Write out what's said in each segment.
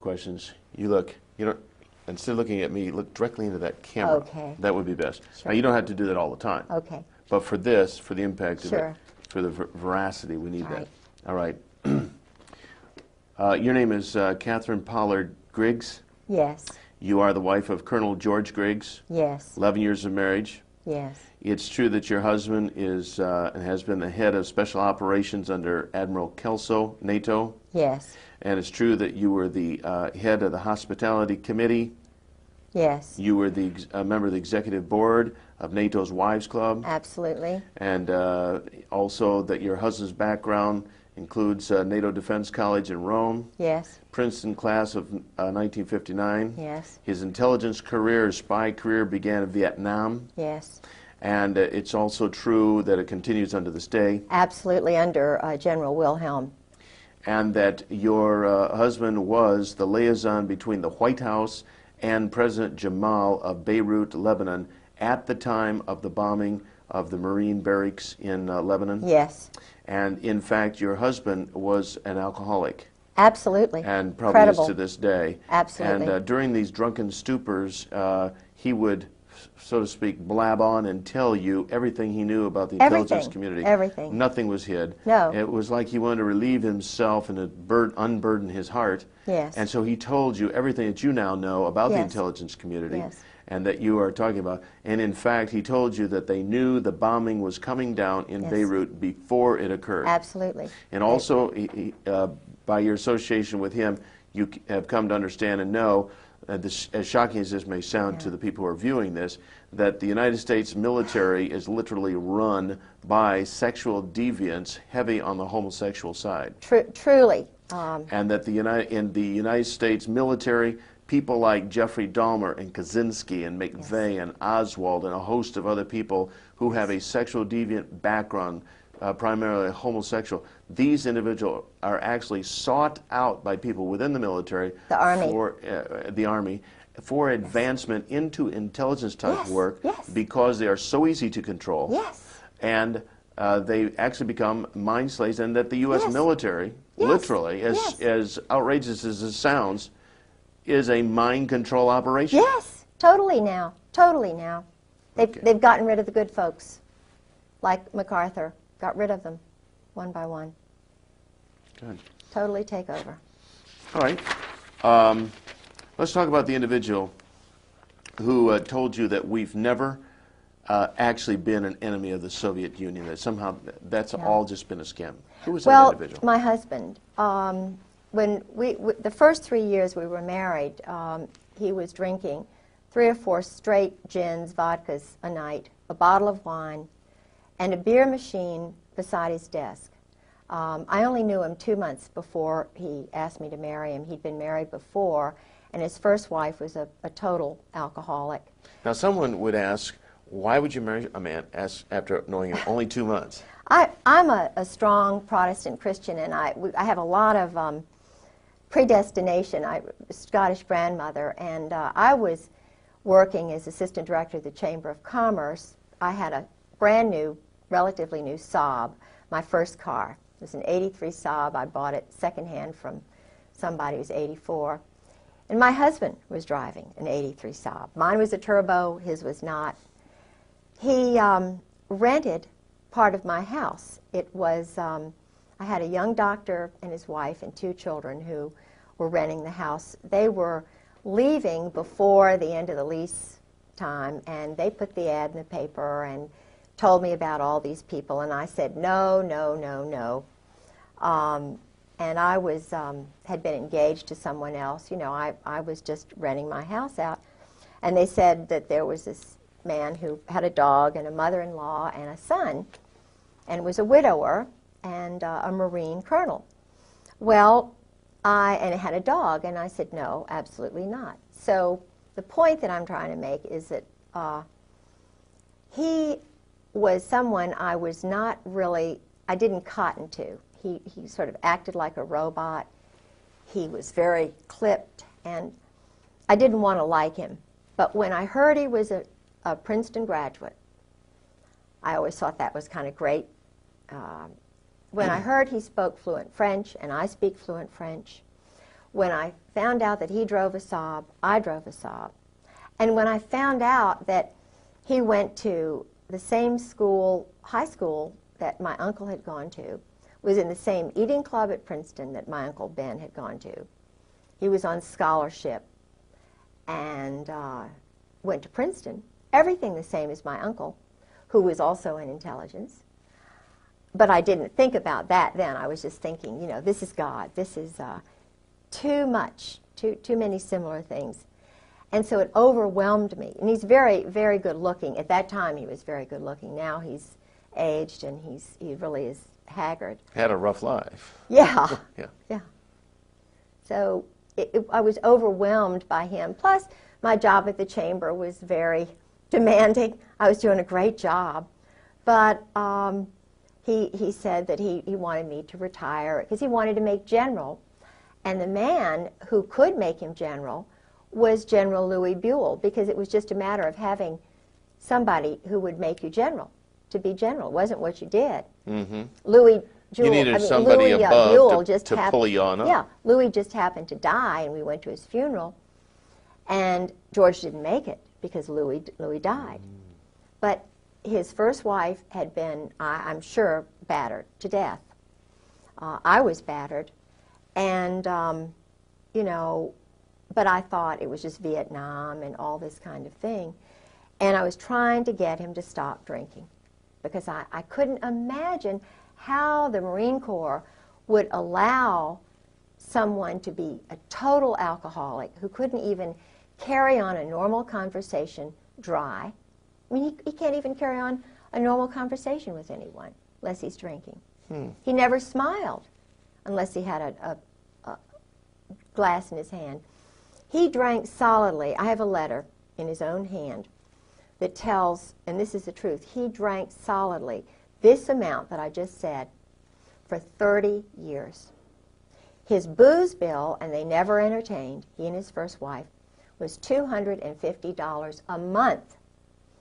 questions, you don't, instead of looking at me, look directly into that camera. Okay. That would be best. Sure. Now, you don't have to do that all the time. Okay. But for this, for the impact of Sure. it, for the veracity, we need that. Right. All right. Your name is Catherine Pollard Griggs. Yes. You are the wife of Colonel George Griggs. Yes. 11 years of marriage. Yes. It's true that your husband is and has been the head of special operations under Admiral Kelso, NATO. Yes. And it's true that you were the head of the hospitality committee. Yes. You were the member of the executive board of NATO's Wives Club. Absolutely. And also that your husband's background includes NATO Defense College in Rome. Yes. Princeton class of 1959. Yes. His intelligence career, his spy career began in Vietnam. Yes. And it's also true that it continues unto this day. Absolutely, under General Wilhelm. And that your husband was the liaison between the White House and President Jamal of Beirut, Lebanon, at the time of the bombing of the Marine barracks in Lebanon. Yes. And in fact, your husband was an alcoholic. Absolutely. And probably Incredible. is to this day. Absolutely. And during these drunken stupors, he would, so to speak, blab on and tell you everything he knew about the intelligence community. Everything. Nothing was hid. No. It was like he wanted to relieve himself and to unburden his heart. Yes. And so he told you everything that you now know about the Yes. intelligence community. Yes. And that you are talking about. And in fact, he told you that they knew the bombing was coming down in Yes. Beirut before it occurred. Absolutely. And also, by your association with him, you have come to understand and know, this, as shocking as this may sound to the people who are viewing this, that the United States military is literally run by sexual deviants heavy on the homosexual side. Truly. And that in the United States military, people like Jeffrey Dahmer and Kaczynski and McVeigh and Oswald and a host of other people who have a sexual deviant background, primarily homosexual, these individuals are actually sought out by people within the military, The Army. for the Army, for advancement into intelligence type work, Yes. because they are so easy to control. Yes. And they actually become mind slaves, and that the U.S. Yes. military, Yes. literally, as outrageous as it sounds, is a mind control operation. Yes. Totally now. Totally now. They've gotten rid of the good folks, like MacArthur. Got rid of them, one by one. Good. Totally take over. All right. Let's talk about the individual who told you that we've never actually been an enemy of the Soviet Union, that somehow that's all just been a scam. Who was that individual? My husband. When the first 3 years we were married, he was drinking 3 or 4 straight gins, vodkas a night, a bottle of wine, and a beer machine beside his desk. I only knew him 2 months before he asked me to marry him. He'd been married before, and his first wife was a total alcoholic. Now, someone would ask, why would you marry a man after knowing him only 2 months? I'm a strong Protestant Christian, and I have a lot of predestination. I'm a Scottish grandmother, and I was working as assistant director of the Chamber of Commerce. I had a brand new, relatively new Saab, my first car. It was an 83 Saab. I bought it secondhand from somebody who was 84. And my husband was driving an 83 Saab. Mine was a turbo, his was not. He rented part of my house. It was, I had a young doctor and his wife and 2 children who were renting the house. They were leaving before the end of the lease time, and they put the ad in the paper and told me about all these people, and I said, no, no, no, no. And I was, had been engaged to someone else. You know, I was just renting my house out. And they said that there was this man who had a dog and a mother-in-law and a son, and was a widower and a Marine colonel. Well, and it had a dog, and I said, no, absolutely not. So the point that I'm trying to make is that he was someone I was not really, I didn't cotton to. He sort of acted like a robot. He was very clipped, and I didn't want to like him. But when I heard he was a Princeton graduate, I always thought that was kind of great. When I heard he spoke fluent French, and I speak fluent French, when I found out that he drove a Saab, I drove a Saab. And when I found out that he went to the same school, high school, that my uncle had gone to, was in the same eating club at Princeton that my Uncle Ben had gone to. He was on scholarship and went to Princeton. Everything the same as my uncle, who was also in intelligence. But I didn't think about that then. I was just thinking, you know, this is God. This is too much, too many similar things. And so it overwhelmed me. And he's very, very good looking. At that time, he was very good looking. Now he's aged and he really is haggard. Had a rough life. Yeah. Yeah. Yeah. So I was overwhelmed by him. Plus, my job at the chamber was very demanding. I was doing a great job. But he said that he wanted me to retire because he wanted to make general. And the man who could make him general was General Louis Buell, because it was just a matter of having somebody who would make you general. To be general, it wasn't what you did. Mm-hmm. Louis Buell, You needed somebody Louis, above Buell to, just to pull you on up. Yeah, Louis just happened to die, and we went to his funeral, and George didn't make it because Louis died. But his first wife had been, I'm sure, battered to death. I was battered, and you know, but I thought it was just Vietnam and all this kind of thing. And I was trying to get him to stop drinking because I couldn't imagine how the Marine Corps would allow someone to be a total alcoholic who couldn't even carry on a normal conversation dry. I mean, he can't even carry on a normal conversation with anyone unless he's drinking. He never smiled unless he had a glass in his hand. He drank solidly. I have a letter in his own hand that tells, and this is the truth, he drank solidly this amount that I just said for 30 years. His booze bill, and they never entertained, he and his first wife, was $250 a month.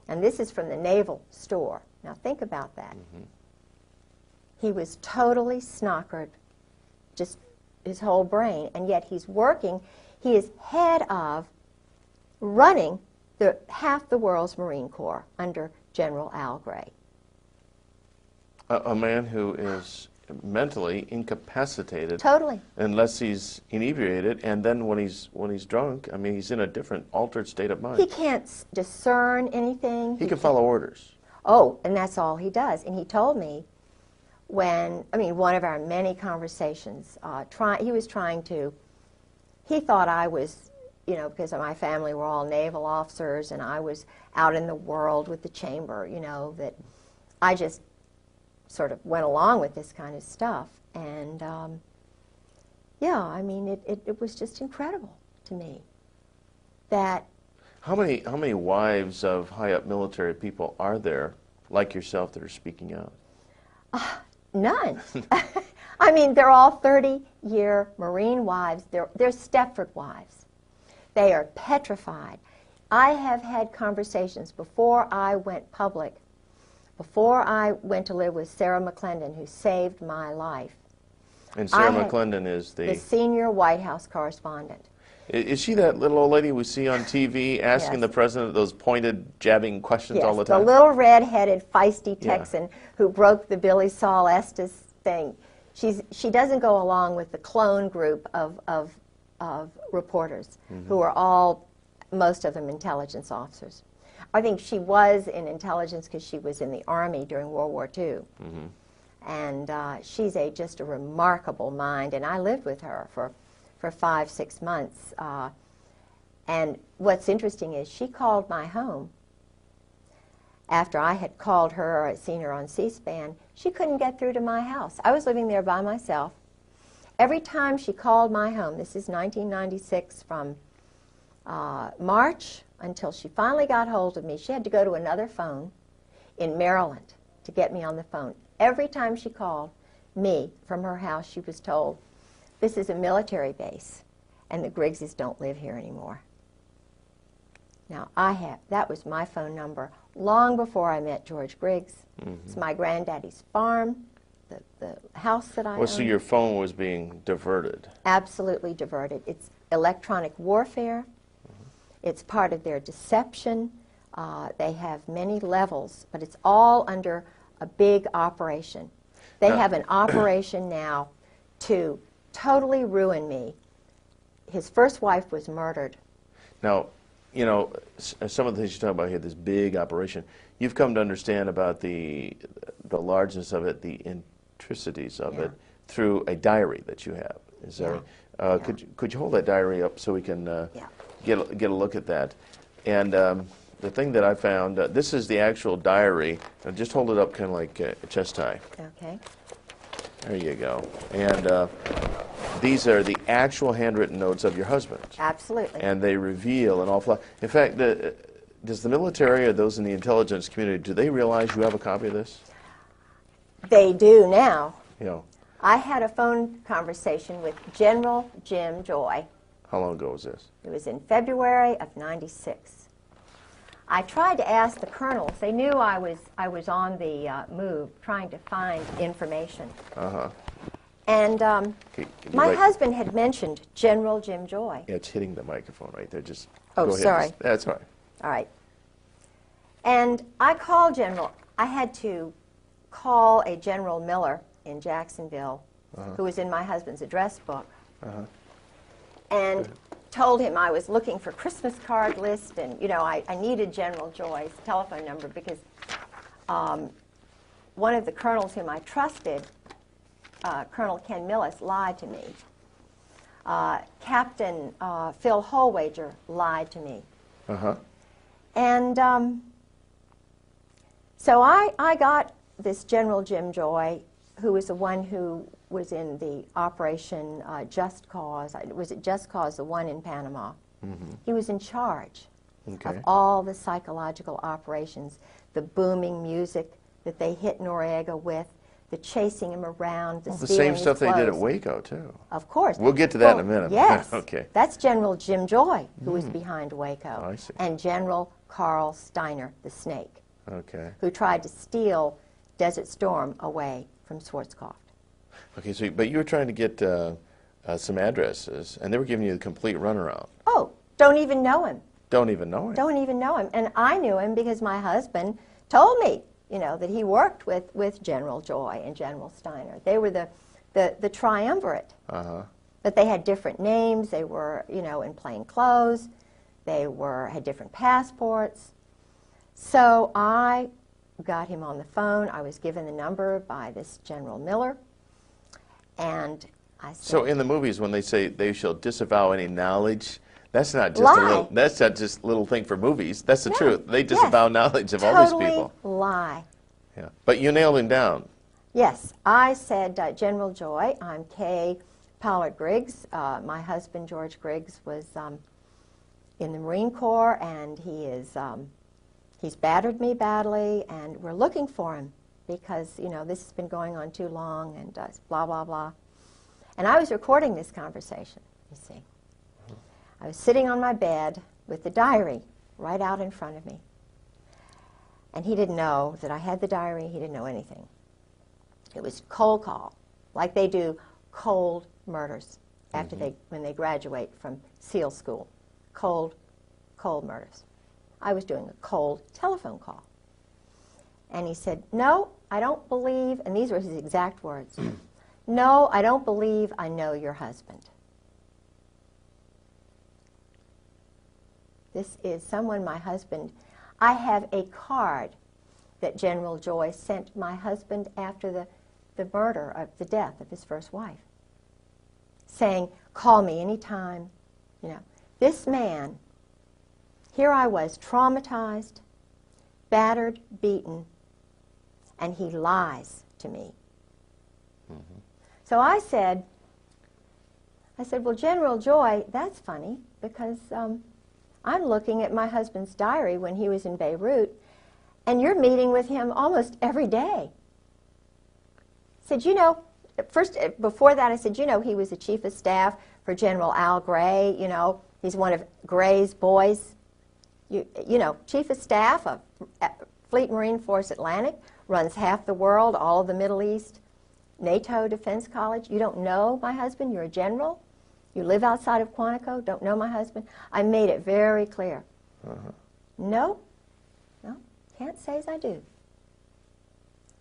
And this is from the Naval store. Now think about that. He was totally snockered, just his whole brain, and yet he's working. He is head of running half the world's Marine Corps under General Al Gray. A man who is mentally incapacitated. Totally. Unless he's inebriated, and then when he's drunk, I mean, he's in a different, altered state of mind. He can't discern anything. He can follow orders. Oh, and that's all he does. And he told me when, I mean, one of our many conversations, he was trying to, he thought I was, you know, because my family were all naval officers and I was out in the world with the chamber, you know, that I just sort of went along with this kind of stuff. And, yeah, I mean, it was just incredible to me that... How many wives of high-up military people are there, like yourself, that are speaking out? None. I mean, they're all 30-year Marine wives. They're Stepford wives. They are petrified. I have had conversations before I went public, before I went to live with Sarah McClendon, who saved my life. And Sarah McClendon is the senior White House correspondent. Is she that little old lady we see on TV asking the president those pointed, jabbing questions all the time? The little red-headed, feisty Texan who broke the Billy Saul Estes thing. She doesn't go along with the clone group of reporters who are all, most of them, intelligence officers. I think she was in intelligence because she was in the Army during World War II. And she's just a remarkable mind, and I lived with her for 5-6 months. And what's interesting is she called my home after I had called her or seen her on C-SPAN. She couldn't get through to my house. I was living there by myself. Every time she called my home, this is 1996, from March until she finally got hold of me, she had to go to another phone in Maryland to get me on the phone. Every time she called me from her house, she was told, "This is a military base, and the Griggses don't live here anymore." Now, that was my phone number long before I met George Griggs. It's my granddaddy's farm. the house that I Well, so own. your phone was being diverted. Absolutely diverted. It's electronic warfare. It's part of their deception. They have many levels, but it's all under a big operation. They have an operation now to totally ruin me. His first wife was murdered. Now, you know, some of the things you talk about here, this big operation, you've come to understand about the largeness of it, the intricacies of it, through a diary that you have. Is that right? Could you hold that diary up so we can get a look at that? And the thing that I found, this is the actual diary. Now just hold it up kind of like a chest tie. Okay. There you go. And these are the actual handwritten notes of your husband. Absolutely. And they reveal an awful lot. In fact, does the military or those in the intelligence community, do they realize you have a copy of this? They do now. You know, I had a phone conversation with General Jim Joy. how long ago was this? It was in February of '96. I tried to ask the colonels. They knew I was on the move, trying to find information. And my husband had mentioned General Jim Joy. Yeah, it's hitting the microphone right there. Just Oh, go ahead. sorry. That's all right. All right. And I called General. I had to call a General Miller in Jacksonville, who was in my husband's address book, and told him I was looking for Christmas card list, and you know I needed General Joy's telephone number because one of the colonels whom I trusted, Colonel Ken Millis, lied to me. Captain Phil Holwager lied to me. And so I got this General Jim Joy, who was the one who was in the Operation Just Cause. Was it Just Cause, the one in Panama? He was in charge of all the psychological operations, the booming music that they hit Noriega with, the chasing him around, the same stuff they did at Waco, too. Of course. We'll get to that in a minute. Yes. Okay. That's General Jim Joy, who was behind Waco. I see. And General Carl Steiner, the Snake, Okay. who tried to steal Desert Storm away from Schwarzkopf. Okay, so, but you were trying to get some addresses, and they were giving you the complete runaround. Oh, don't even know him. Don't even know him. Don't even know him. And I knew him because my husband told me, you know, that he worked with General Joy and General Steiner. They were the triumvirate. But they had different names. They were, you know, in plain clothes. They had different passports. So I got him on the phone. I was given the number by this General Miller. And I said, So in the movies, when they say they shall disavow any knowledge, that's not just that's not just a little thing for movies. That's the truth. They disavow knowledge of all these people. Totally lie. Yeah. But you nailed him down. Yes, I said, General Joy, I'm Kay Pollard Griggs. My husband, George Griggs, was in the Marine Corps, and he's battered me badly, and we're looking for him because, you know, this has been going on too long, and blah, blah, blah. And I was recording this conversation, you see. I was sitting on my bed with the diary right out in front of me. And he didn't know that I had the diary. He didn't know anything. It was cold call, like they do cold murders after when they graduate from SEAL school. Cold murders. I was doing a cold telephone call. And he said, no, I don't believe, and these were his exact words, no, I don't believe I know your husband. This is someone my husband, I have a card that General Joy sent my husband after the murder, of the death of his first wife, saying, call me anytime. You know, this man, here I was, traumatized, battered, beaten, and he lies to me. So I said, well, General Joy, that's funny, because I'm looking at my husband's diary when he was in Beirut, and you're meeting with him almost every day. I said, you know, first, before that, I said, you know, he was the chief of staff for General Al Gray. You know, he's one of Gray's boys. You know, chief of staff of Fleet Marine Force Atlantic, runs half the world, all of the Middle East. NATO Defense College? You don't know my husband? You're a general? You live outside of Quantico? Don't know my husband? I made it very clear. No, can't say as I do.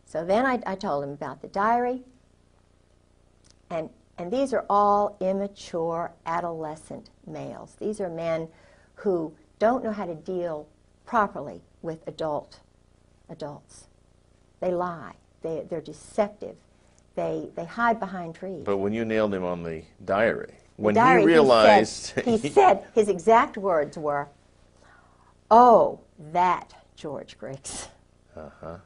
So then I told him about the diary, and these are all immature adolescent males. These are men who don't know how to deal properly with adults. They lie. They're deceptive. They hide behind trees. But when you nailed him on the diary, when diary, he realized... He said, his exact words were, "Oh, that George Griggs." Oh,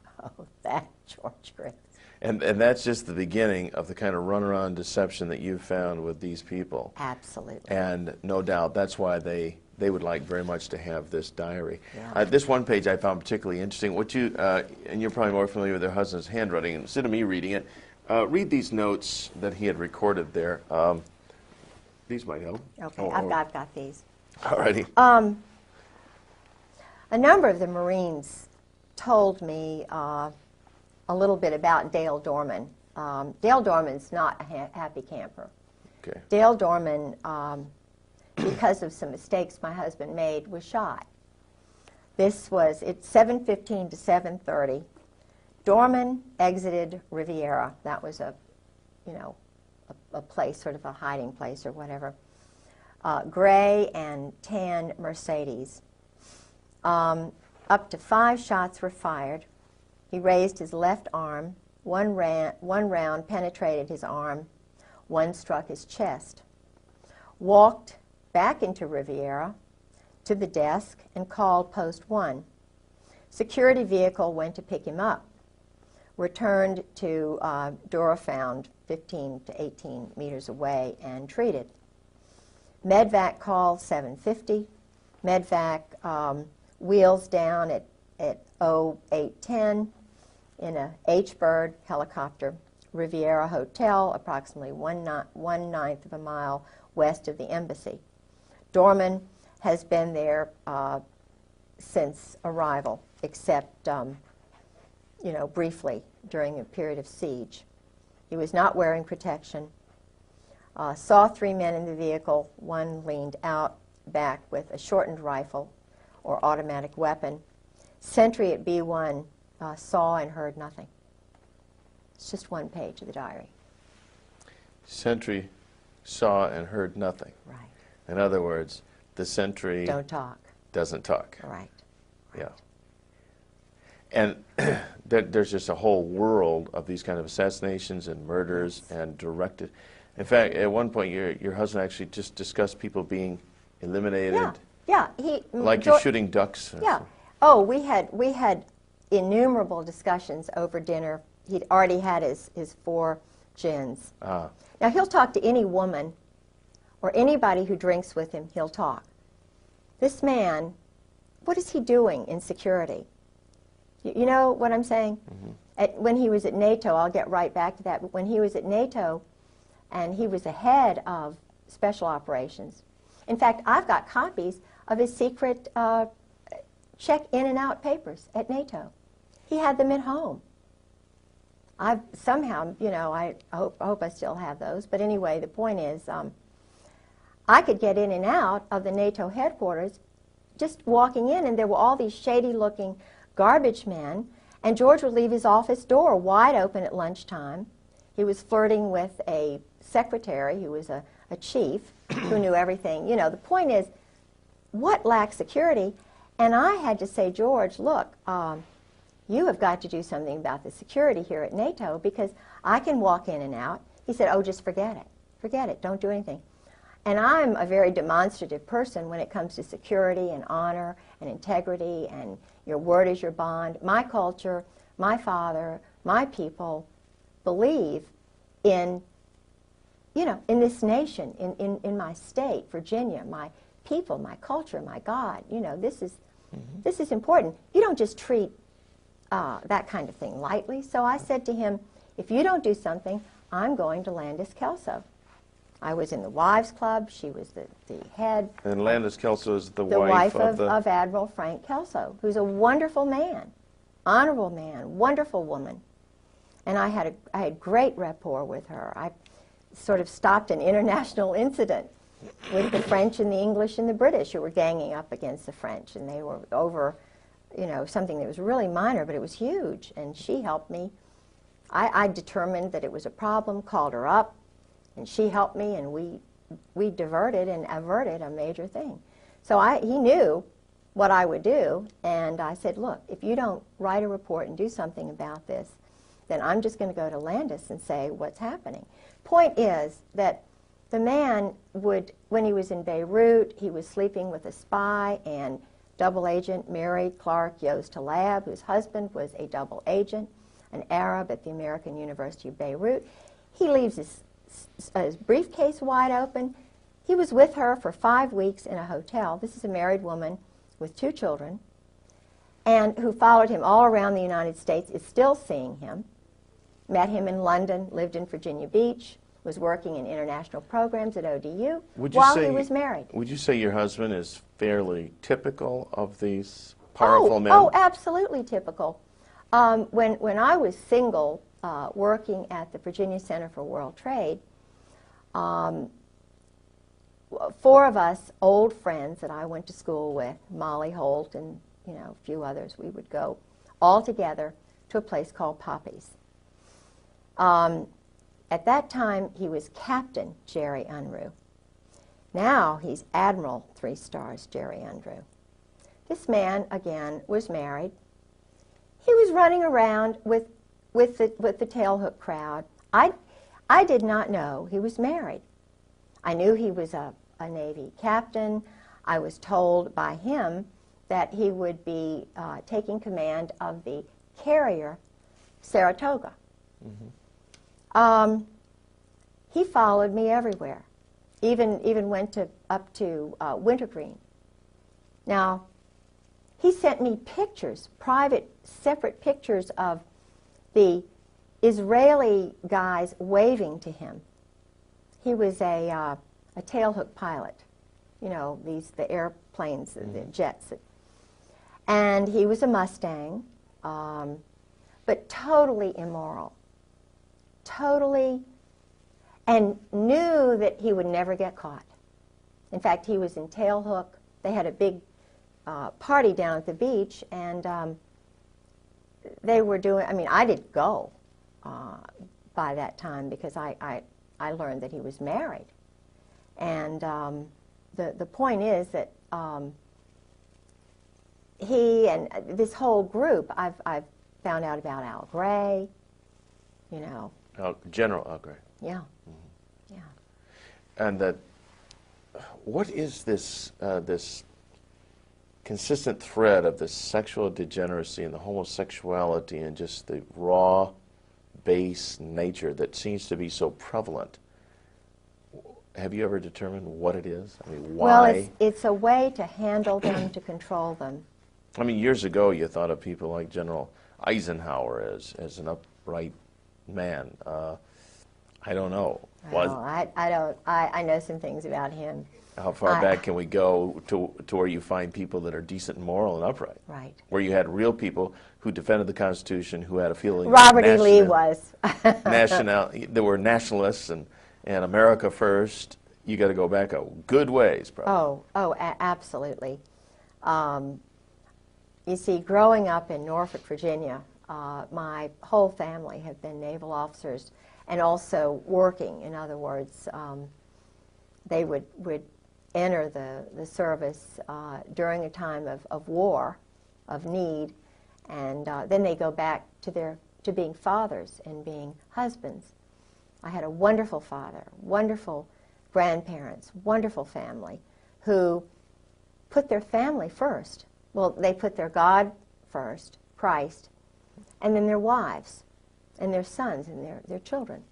that George Griggs. And that's just the beginning of the kind of runaround deception that you've found with these people. Absolutely. And no doubt that's why they would like very much to have this diary. Yeah. This one page I found particularly interesting. What you and you're probably more familiar with their husband's handwriting. Instead of me reading it, read these notes that he had recorded there. These might help. Okay, I've got these. Alrighty. A number of the Marines told me a little bit about Dale Dorman. Dale Dorman's not a happy camper. Okay. Dale Dorman, because of some mistakes my husband made, was shot. This was at 7:15 to 7:30. Dorman exited Riviera. That was a place, sort of a hiding place or whatever. Gray and tan Mercedes. Up to 5 shots were fired. He raised his left arm. One round penetrated his arm. One struck his chest. Walked back into Riviera to the desk and called Post 1. Security vehicle went to pick him up. Returned to Dura found 15 to 18 meters away and treated. Medvac called 7:50. Medvac wheels down at 08:10 in a H-Bird helicopter. Riviera Hotel, approximately 1/9 of a mile west of the embassy. Dorman has been there since arrival, except briefly during a period of siege. He was not wearing protection. Saw 3 men in the vehicle. One leaned out back with a shortened rifle or automatic weapon. Sentry at B1 saw and heard nothing. It's just one page of the diary. Sentry saw and heard nothing. Right. In other words, the sentry don't talk. Doesn't talk. Right. Yeah. And there's just a whole world of these kind of assassinations and murders and directed. In fact, at one point, your husband actually just discussed people being eliminated. Yeah. Like you're shooting ducks. Yeah. Oh, we had innumerable discussions over dinner. He'd already had his 4 gins. Now he'll talk to any woman or anybody who drinks with him. He'll talk. This man, what is he doing in security? You know what I'm saying? Mm-hmm. When he was at NATO, I'll get right back to that, but when he was at NATO and he was the head of special operations. In fact, I've got copies of his secret check in and out papers at NATO. He had them at home. I hope I still have those, but anyway, the point is I could get in and out of the NATO headquarters just walking in, and there were all these shady-looking garbage men, and George would leave his office door wide open at lunchtime. He was flirting with a secretary who was a chief who knew everything. You know, the point is, what lacks security? And I had to say, George, look, you have got to do something about the security here at NATO because I can walk in and out. He said, oh, just forget it. Forget it. Don't do anything. And I'm a very demonstrative person when it comes to security and honor and integrity, and your word is your bond. My culture, my father, my people believe in, in this nation, in my state, Virginia, my people, my culture, my God. This is important. You don't just treat that kind of thing lightly. So I said to him, if you don't do something, I'm going to Landis Kelso. I was in the Wives Club. She was the head. And Landis Kelso is the wife of Admiral Frank Kelso, who's a wonderful man, honorable man, wonderful woman. And I had great rapport with her. I sort of stopped an international incident with the French and the English and the British who were ganging up against the French, and they were over, you know, something that was really minor, but it was huge, and she helped me. I determined that it was a problem, called her up, and she helped me, and we diverted and averted a major thing. So he knew what I would do, and I said, look, if you don't write a report and do something about this, then I'm just going to go to Landis and say what's happening. Point is that the man would, when he was in Beirut, he was sleeping with a spy and double agent Mary Clark Yost Talab, whose husband was a double agent, an Arab at the American University of Beirut. He leaves his briefcase wide open. He was with her for 5 weeks in a hotel. This is a married woman with 2 children, and who followed him all around the United States, is still seeing him. Met him in London, lived in Virginia Beach, was working in international programs at ODU while he was married. Would you say your husband is fairly typical of these powerful men? Oh, absolutely typical. When I was single, working at the Virginia Center for World Trade, 4 of us old friends that I went to school with, Molly Holt and a few others, we would go all together to a place called Poppy's. At that time, he was Captain Jerry Unruh. Now he's Admiral 3 stars Jerry Unruh. This man, again, was married. He was running around with the tailhook crowd. I did not know he was married. I knew he was a Navy captain. I was told by him that he would be taking command of the carrier Saratoga. Mm-hmm. He followed me everywhere, even went up to Wintergreen. Now, he sent me pictures, private, separate pictures of the Israeli guys waving to him. He was a tailhook pilot, the airplanes, the jets. And he was a Mustang, but totally immoral. Totally, and knew that he would never get caught. In fact, he was in tailhook. They had a big party down at the beach, and they were doing, I didn't go by that time because I learned that he was married. And the point is that he and this whole group, I've found out about Al Gray, General Al Gray. Yeah. Mm-hmm. Yeah. And what is this this consistent thread of the sexual degeneracy and the homosexuality and just the raw, base nature that seems to be so prevalent? Have you ever determined what it is? Why? Well, it's a way to handle them, to control them. Years ago you thought of people like General Eisenhower as an upright man. I don't know. I know some things about him. How far back can we go to where you find people that are decent and moral and upright? Right. Where you had real people who defended the Constitution, who had a feeling. Robert E. Lee was. There were nationalists and America first. You got to go back a good ways, probably. Absolutely. You see, growing up in Norfolk, Virginia, my whole family have been naval officers and also working. In other words, they would enter the service during a time of war, of need, and then they go back to being fathers and being husbands. I had a wonderful father, wonderful grandparents, wonderful family who put their family first. Well, they put their God first, Christ, and then their wives and their sons and their children.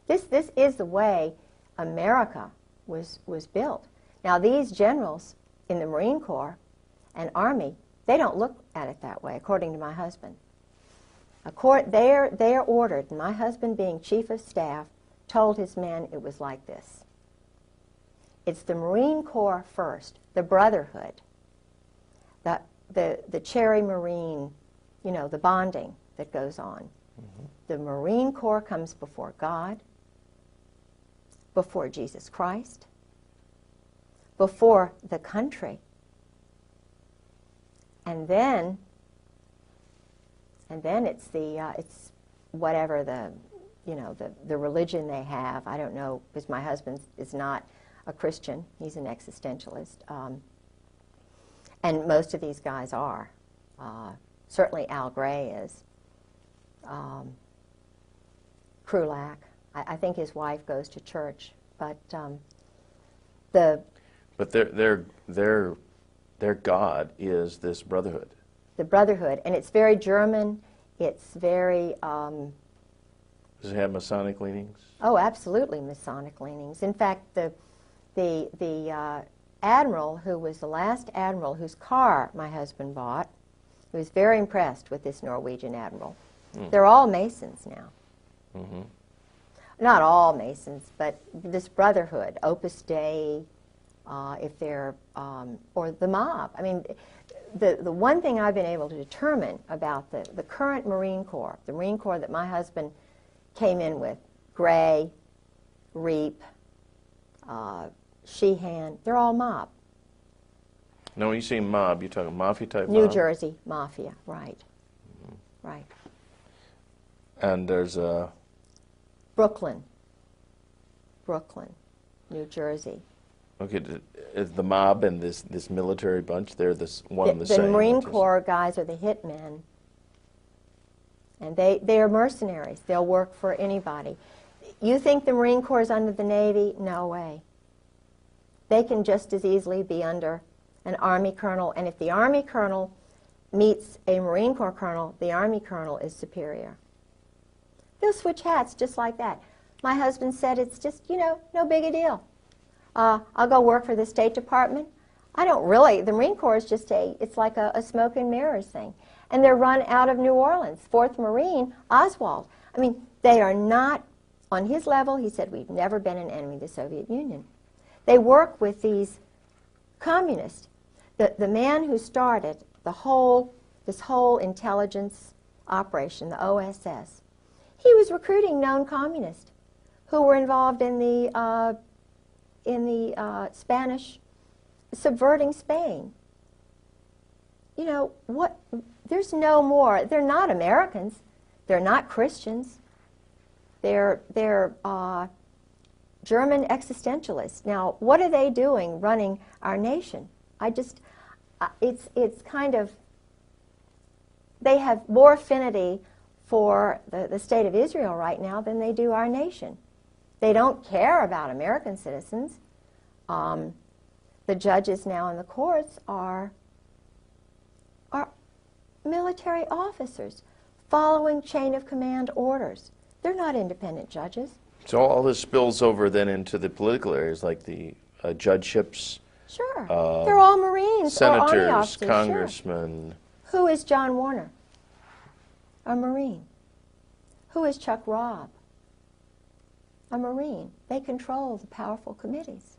This is the way America was built. Now, these generals in the Marine Corps and Army, they don't look at it that way, according to my husband. They're ordered, and my husband, being chief of staff, told his men it was like this. It's the Marine Corps first, the brotherhood, the cherry Marine, the bonding that goes on. Mm-hmm. the Marine Corps comes before God, before Jesus Christ, before the country. And then it's it's whatever the religion they have. I don't know, because my husband is not a Christian. He's an existentialist. And most of these guys are. Certainly Al Gray is. Krulak. I think his wife goes to church. But their God is this brotherhood. The brotherhood. And it's very German. It's very... Does it have Masonic leanings? Oh, absolutely Masonic leanings. In fact, the admiral who was the last admiral whose car my husband bought, he was very impressed with this Norwegian admiral. They're all Masons now. Mm-hmm. Not all Masons, but this brotherhood, Opus Dei, if they're, or the mob. I mean, the one thing I've been able to determine about the current Marine Corps, the Marine Corps that my husband came in with, Gray, Reap, Sheehan, they're all mob. No, when you say mob, you're talking mafia type New mob? Jersey mafia, right. Mm-hmm. Right. And there's a... Brooklyn, New Jersey. Okay, is the mob and this military bunch, they're one and the same? The Marine Corps guys are the hitmen. And they are mercenaries. They'll work for anybody. You think the Marine Corps is under the Navy? No way. They can just as easily be under an Army colonel. And if the Army colonel meets a Marine Corps colonel, the Army colonel is superior. They'll switch hats just like that. My husband said it's just, no big a deal. I'll go work for the State Department. I don't really. The Marine Corps is just it's like a smoke and mirrors thing. And they're run out of New Orleans. 4th Marine, Oswald. I mean, they are not on his level. He said, we've never been an enemy of the Soviet Union. They work with these communists. The man who started this whole intelligence operation, the OSS, he was recruiting known communists who were involved in the Spanish subverting Spain. There's no more. They're not Americans. They're not Christians. They're German existentialists. Now, what are they doing running our nation? It's kind of, they have more affinity for the state of Israel right now than they do our nation. They don't care about American citizens. The judges now in the courts are military officers following chain of command orders. They're not independent judges. So all this spills over then into the political areas like the judgeships. Sure. They're all Marines or Army senators, officers. congressmen. Sure. Who is John Warner? A Marine. Who is Chuck Robb? A Marine. They control the powerful committees.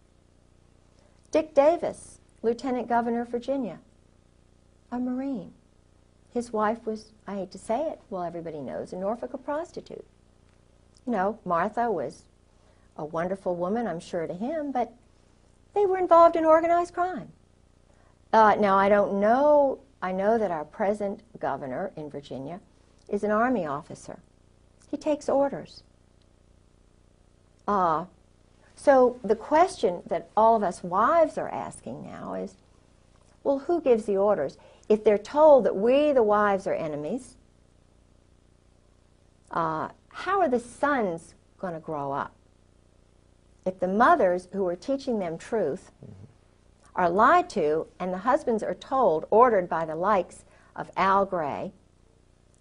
Dick Davis, Lieutenant Governor of Virginia, a Marine. His wife was, I hate to say it, well, everybody knows, in Norfolk, a prostitute. Martha was a wonderful woman, I'm sure, to him, but they were involved in organized crime. Now, I don't know, I know that our present governor in Virginia is an Army officer. He takes orders. So the question that all of us wives are asking now is, well, who gives the orders? If they're told that we, the wives, are enemies, how are the sons going to grow up? If the mothers who are teaching them truth are lied to, and the husbands are told, ordered by the likes of Al Gray,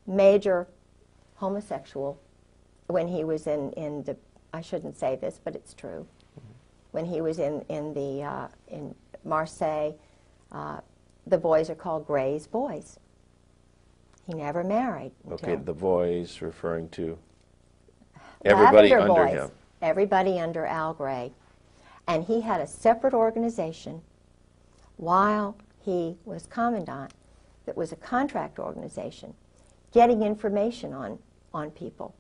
major homosexual, when he was in the, I shouldn't say this, but it's true, when he was in Marseille, the boys are called Gray's boys. He never married. Okay, the boys referring to everybody under boys, him. Everybody under Al Gray. And he had a separate organization while he was commandant that was a contract organization, getting information on people,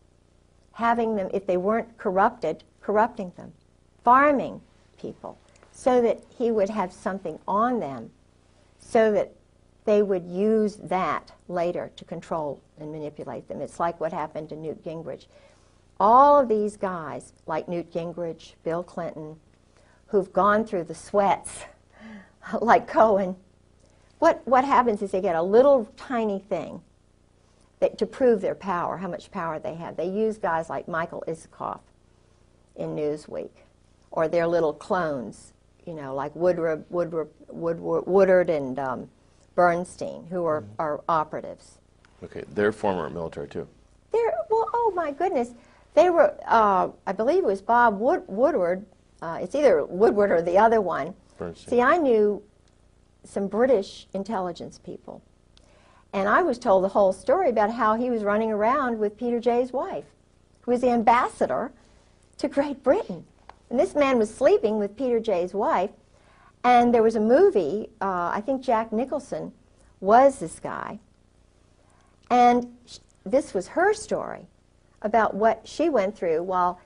having them, if they weren't corrupted, corrupting them, farming people, so that he would have something on them, so that they would use that later to control and manipulate them. It's like what happened to Newt Gingrich. All of these guys, like Newt Gingrich, Bill Clinton, who've gone through the sweats, like Cohen, what happens is they get a little tiny thing that, to prove their power, how much power they have. They use guys like Michael Isikoff in Newsweek, or their little clones, you know, like Woodward and Bernstein, who are operatives. Okay, they're former military too. Well, oh my goodness. They were, I believe it was Bob Woodward. It's either Woodward or the other one. Bernstein. See, I knew some British intelligence people. And I was told the whole story about how he was running around with Peter Jay's wife, who was the ambassador to Great Britain. And this man was sleeping with Peter Jay's wife. And there was a movie, I think Jack Nicholson was this guy. And this was her story about what she went through while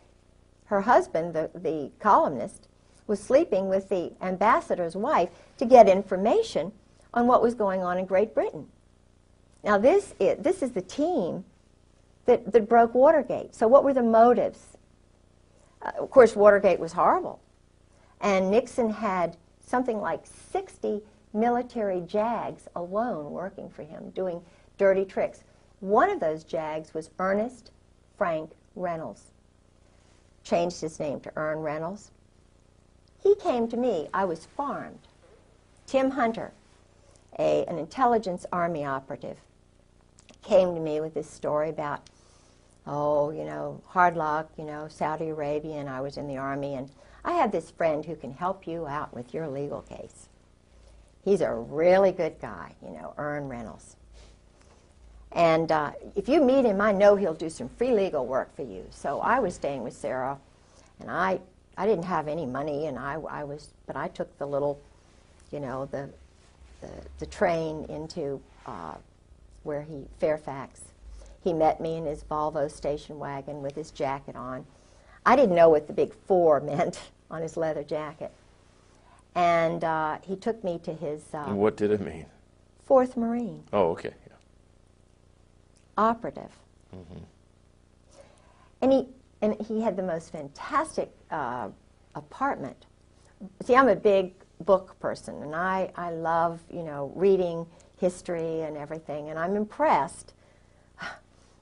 her husband, the columnist, was sleeping with the ambassador's wife to get information on what was going on in Great Britain. Now this is the team that broke Watergate. So what were the motives? Of course, Watergate was horrible. And Nixon had something like 60 military JAGs alone working for him, doing dirty tricks. One of those JAGs was Ernest Frank Reynolds. Changed his name to Ern Reynolds. He came to me. I was farmed. Tim Hunter, an intelligence army operative, came to me with this story about, oh, you know, hard luck, you know, Saudi Arabia, and I was in the army, and I have this friend who can help you out with your legal case. He's a really good guy, you know, Ern Reynolds. And if you meet him, I know he'll do some free legal work for you. So I was staying with Sarah, and I didn't have any money, and but I took the little, you know, the train into Fairfax. He met me in his Volvo station wagon with his jacket on. I didn't know what the big 4 meant on his leather jacket. And he took me to his... what did it mean? 4th Marine. Oh, okay. Yeah. Operative. Mm-hmm. And he had the most fantastic apartment. See, I'm a big book person, and I love, you know, reading history and everything, and I'm impressed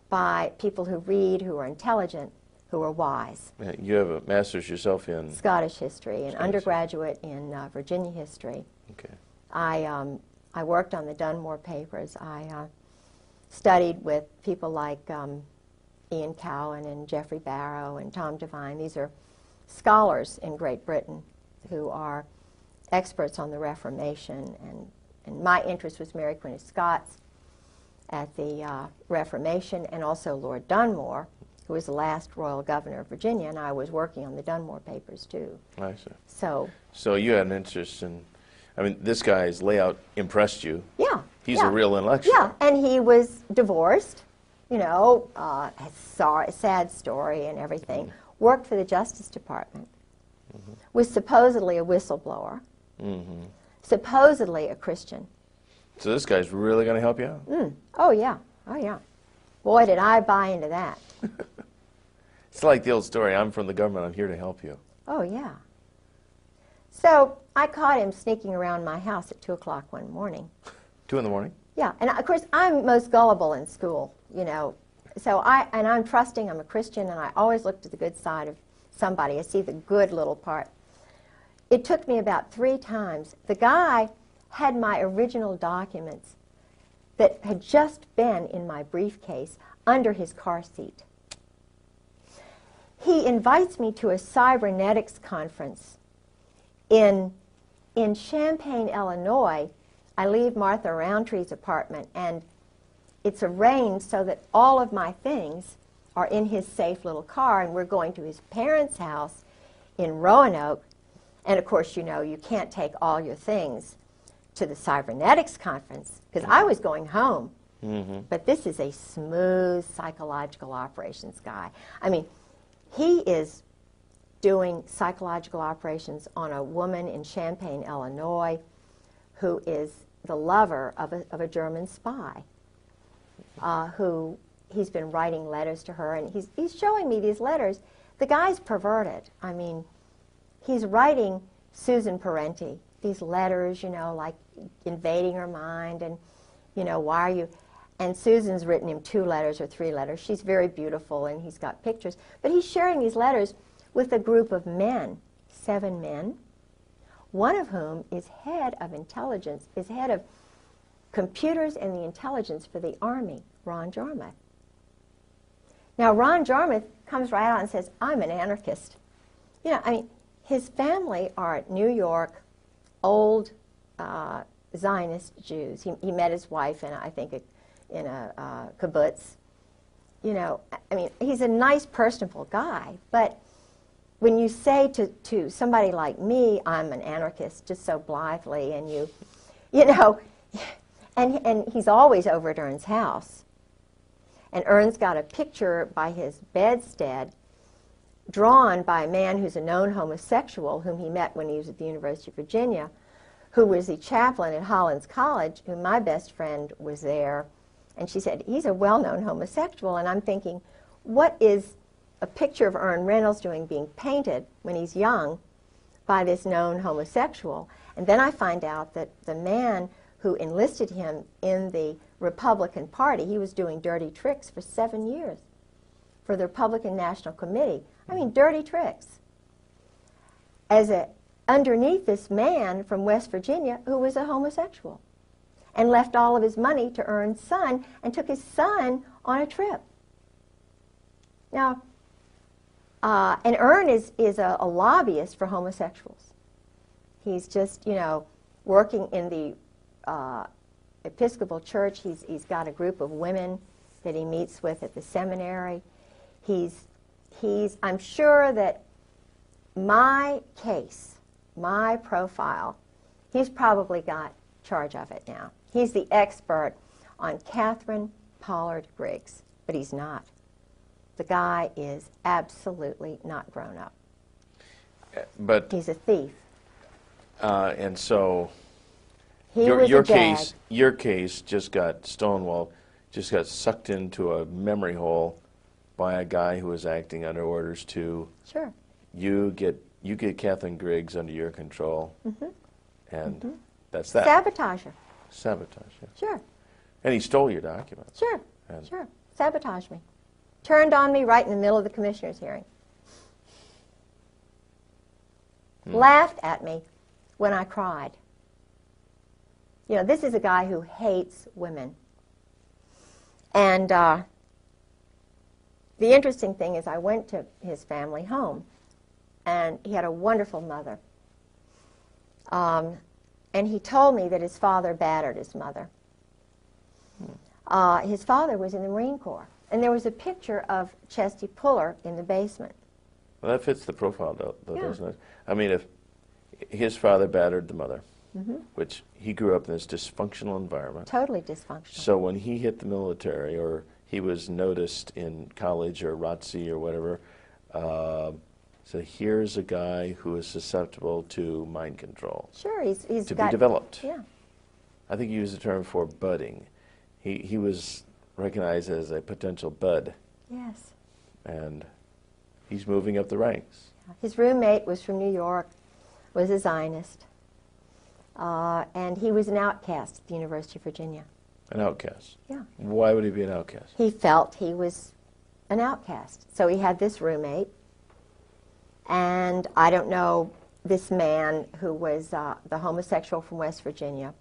by people who read, who are intelligent, who are wise. Yeah, you have a master's yourself in? Scottish history, and undergraduate in Virginia history. Okay. I worked on the Dunmore papers. I studied with people like Ian Cowan and Geoffrey Barrow and Tom Devine. These are scholars in Great Britain who are experts on the Reformation, and my interest was Mary Queen of Scots at the Reformation, and also Lord Dunmore, who was the last royal governor of Virginia, and I was working on the Dunmore papers too. I see. So you had an interest in, I mean, this guy's layout impressed you. Yeah. He's a real intellectual. Yeah, and he was divorced, you know, a sad story and everything. Mm-hmm. Worked for the Justice Department. Mm-hmm. Was supposedly a whistleblower. Mm-hmm. Supposedly a Christian. So this guy's really going to help you out? Mm. Oh, yeah. Oh, yeah. Boy, did I buy into that. It's like the old story, I'm from the government, I'm here to help you. Oh, yeah. So I caught him sneaking around my house at 2 o'clock one morning. 2 in the morning? Yeah, and of course I'm most gullible in school, you know. So I'm trusting, I'm a Christian, and I always look to the good side of somebody. I see the good little part. It took me about 3 times. The guy had my original documents that had just been in my briefcase under his car seat. He invites me to a cybernetics conference in Champaign, Illinois. I leave Martha Roundtree's apartment, and it's arranged so that all of my things are in his safe little car, and we're going to his parents' house in Roanoke. And of course, you know, you can't take all your things to the cybernetics conference, because I was going home. But this is a smooth psychological operations guy. I mean, he is doing psychological operations on a woman in Champaign, Illinois, who is the lover of a German spy, who he's been writing letters to her, and he's showing me these letters. The guy's perverted. I mean, he's writing Susan Parenti these letters, you know, like invading her mind, and, you know, why are you... And Susan's written him 2 letters or 3 letters. She's very beautiful, and he's got pictures. But he's sharing these letters with a group of men, 7 men, one of whom is head of intelligence, is head of computers and the intelligence for the Army, Ron Jarmuth. Now, Ron Jarmuth comes right out and says, I'm an anarchist. You know, I mean, his family are New York, old Zionist Jews. He met his wife in, I think, in a kibbutz. You know, I mean, he's a nice, personable guy, but when you say to somebody like me, I'm an anarchist, just so blithely, and you know, and he's always over at Ern's house. And Ern's got a picture by his bedstead drawn by a man who's a known homosexual whom he met when he was at the University of Virginia, who was the chaplain at Hollins College, who my best friend was there. And she said, he's a well-known homosexual. And I'm thinking, what is a picture of Ern Reynolds doing being painted when he's young by this known homosexual? And then I find out that the man who enlisted him in the Republican Party, he was doing dirty tricks for 7 years for the Republican National Committee. I mean, dirty tricks. Underneath this man from West Virginia who was a homosexual, and left all of his money to Ern's son and took his son on a trip. Now, and Ern is a lobbyist for homosexuals. He's just, you know, working in the Episcopal Church. He's got a group of women that he meets with at the seminary. I'm sure that my case, my profile, he's probably got charge of it now. He's the expert on Catherine Pollard Griggs, but he's not. The guy is absolutely not grown up. But he's a thief. And so your case just got stonewalled, just got sucked into a memory hole by a guy who was acting under orders to... Sure. You get Catherine Griggs under your control, and that's that. Sabotage her. Sabotage, yeah. Sure. And he stole your documents. Sure, sure. Sabotage me. Turned on me right in the middle of the commissioner's hearing. Laughed at me when I cried. You know, this is a guy who hates women. And the interesting thing is I went to his family home, and he had a wonderful mother. And he told me that his father battered his mother. His father was in the Marine Corps. And there was a picture of Chesty Puller in the basement. Well, that fits the profile, though, doesn't it? I mean, if his father battered the mother, which he grew up in this dysfunctional environment. Totally dysfunctional. So when he hit the military, or he was noticed in college or ROTC or whatever, so here's a guy who is susceptible to mind control. Sure, he's to be developed. Yeah. I think you used the term for budding. He was recognized as a potential bud. Yes. And he's moving up the ranks. His roommate was from New York, was a Zionist, and he was an outcast at the University of Virginia. An outcast? Yeah. Why would he be an outcast? He felt he was an outcast. So he had this roommate, and I don't know, this man who was the homosexual from West Virginia.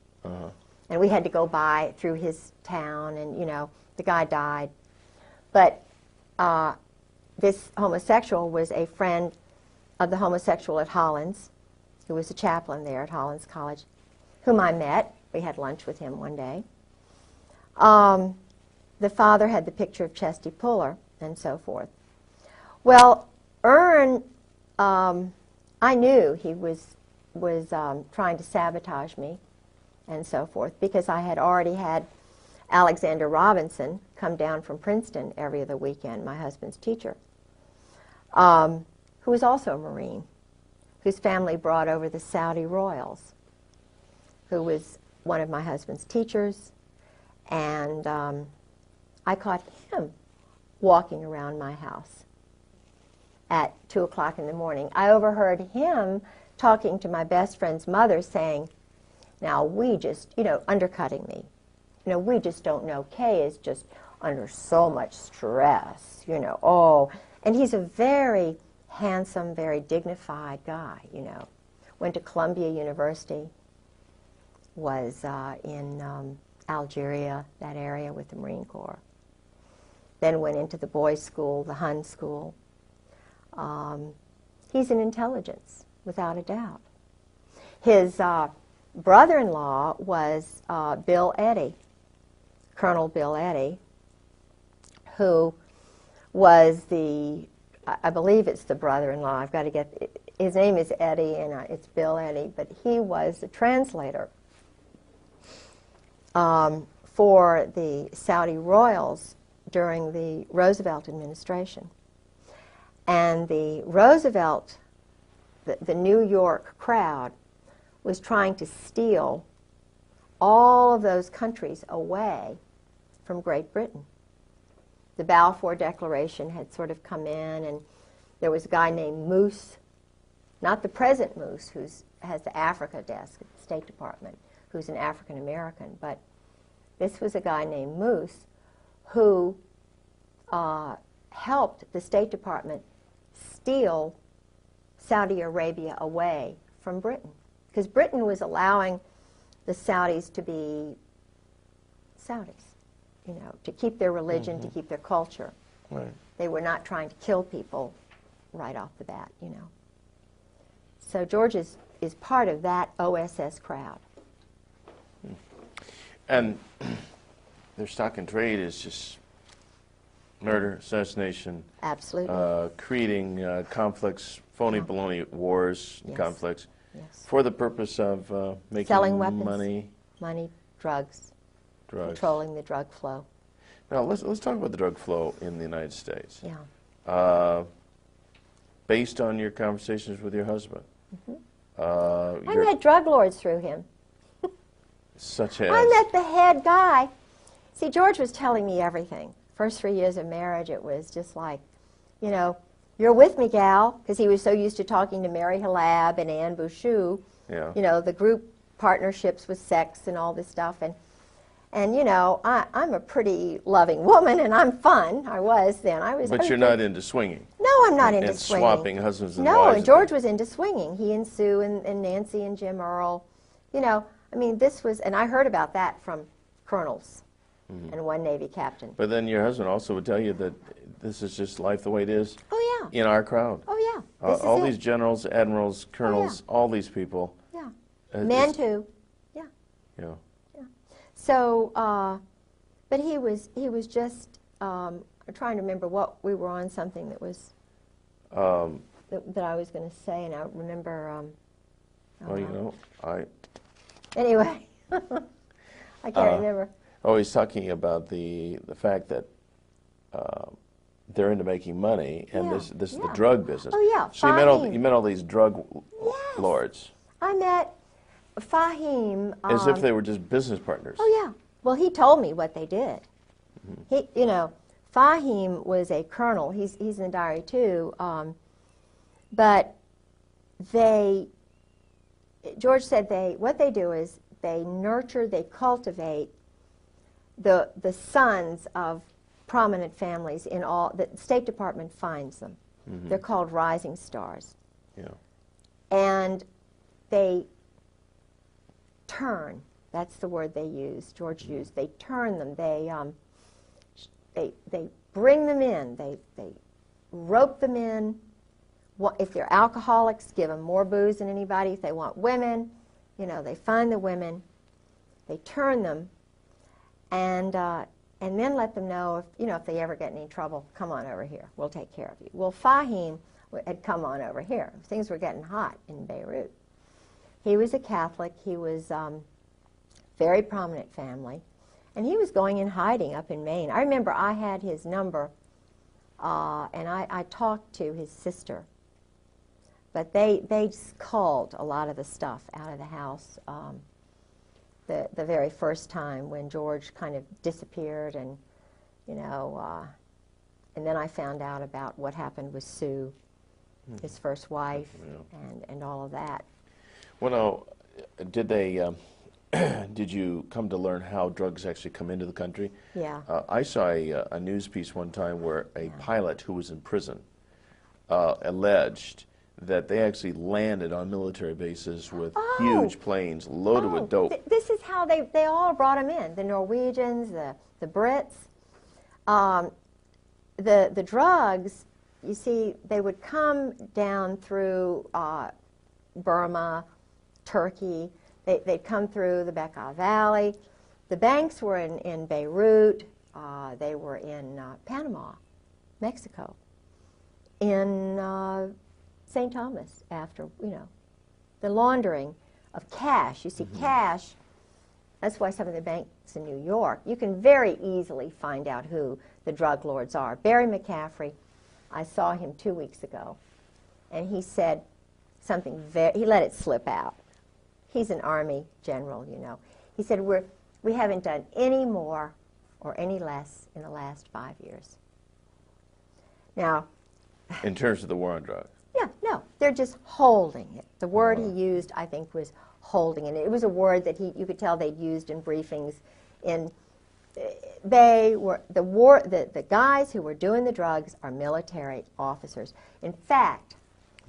And we had to go by through his town, and, you know, the guy died. But this homosexual was a friend of the homosexual at Hollins, who was a chaplain there at Hollins College, whom I met. We had lunch with him one day. The father had the picture of Chesty Puller, and so forth. Well, Ern, I knew he was trying to sabotage me, and so forth, because I had already had Alexander Robinson come down from Princeton every other weekend, my husband's teacher, who was also a Marine, whose family brought over the Saudi royals, who was one of my husband's teachers, and I caught him walking around my house at 2 o'clock in the morning. I overheard him talking to my best friend's mother saying, now we just, undercutting me. We just don't know. Kay is just under so much stress, oh. And he's a very handsome, very dignified guy, Went to Columbia University, was in Algeria, that area with the Marine Corps. Then went into the boys' school, the Hun school. He's an intelligence, without a doubt. His brother-in-law was Bill Eddy, Colonel Bill Eddy, who was I believe it's the brother-in-law. I've got to get, his name is Eddy, and it's Bill Eddy, but he was the translator for the Saudi royals during the Roosevelt administration. And the Roosevelt, the New York crowd, was trying to steal all of those countries away from Great Britain. The Balfour Declaration had sort of come in, and there was a guy named Moose, not the present Moose, who has the Africa desk at the State Department, who's an African American, but this was a guy named Moose who helped the State Department steal Saudi Arabia away from Britain, because Britain was allowing the Saudis to be Saudis, to keep their religion, to keep their culture. Right. They were not trying to kill people right off the bat, So George is part of that OSS crowd. And their stock and trade is just murder, assassination, Absolutely. creating conflicts, phony baloney wars, Yes. conflicts, Yes. for the purpose of making Selling weapons. money, Drugs, drugs. controlling the drug flow. Now let's talk about the drug flow in the United States. Yeah. Based on your conversations with your husband, I met drug lords through him. such as I met the head guy. See, George was telling me everything. First 3 years of marriage, it was just like, you're with me, gal, because he was so used to talking to Mary Halab and Anne Bouchou, Yeah. The group partnerships with sex and all this stuff. And I'm a pretty loving woman, and I'm fun. I was then. But you're not into swinging. No, I'm not into and swinging. swapping husbands and No, wives. and George was into swinging. He and Sue and Nancy and Jim Earl. This was, and I heard about that from colonels and one Navy captain. But then your husband also would tell you that this is just life the way it is Oh, yeah. in our crowd. Oh, yeah. This is All it. these generals, admirals, colonels, all these people. Yeah. it's- Men, too. Yeah. Yeah. So, but he was just, I'm trying to remember what we were on, something that was, that I was going to say, and I remember, anyway, I can't remember. Oh, he's talking about the fact that they're into making money, and Yeah, this is yeah. the drug business. Oh, yeah, So Fahim. you met all these drug Yes. lords I met Fahim. as if they were just business partners. Oh, yeah. Well, he told me what they did. He, Fahim was a colonel. He's in the diary, too. But George said what they do is they nurture, they cultivate the sons of prominent families in all, the State Department finds them. They're called rising stars. Yeah. And they turn, that's the word they use, George used, they turn them, they bring them in, they rope them in. If they're alcoholics, give them more booze than anybody. If they want women, they find the women, they turn them, and then let them know if they ever get in any trouble, come on over here, we'll take care of you. Well, Fahim had come on over here. Things were getting hot in Beirut. He was a Catholic. He was very prominent family, And he was going in hiding up in Maine. I remember I had his number, and I talked to his sister. But they culled a lot of the stuff out of the house the very first time when George kind of disappeared, and you know, and then I found out about what happened with Sue, his first wife, and all of that. Well, now, did they? Did you come to learn how drugs actually come into the country? Yeah. I saw a news piece one time where a pilot who was in prison alleged that they actually landed on military bases with huge planes loaded with dope. This is how they all brought them in, the Norwegians, the Brits. The drugs, you see, they would come down through Burma, Turkey. They'd come through the Bekaa Valley. The banks were in Beirut. They were in Panama, Mexico, in St. Thomas, after, you know, the laundering of cash. You see, cash, that's why some of the banks in New York, you can very easily find out who the drug lords are. Barry McCaffrey, I saw him 2 weeks ago, and he said something he let it slip out. He's an Army general, you know. He said, we haven't done any more or any less in the last 5 years. Now, in terms of the war on drugs? Yeah, no, they're just holding it. The word he used, I think, was holding it. It was a word that you could tell they'd used in briefings. They were the guys who were doing the drugs are military officers. In fact,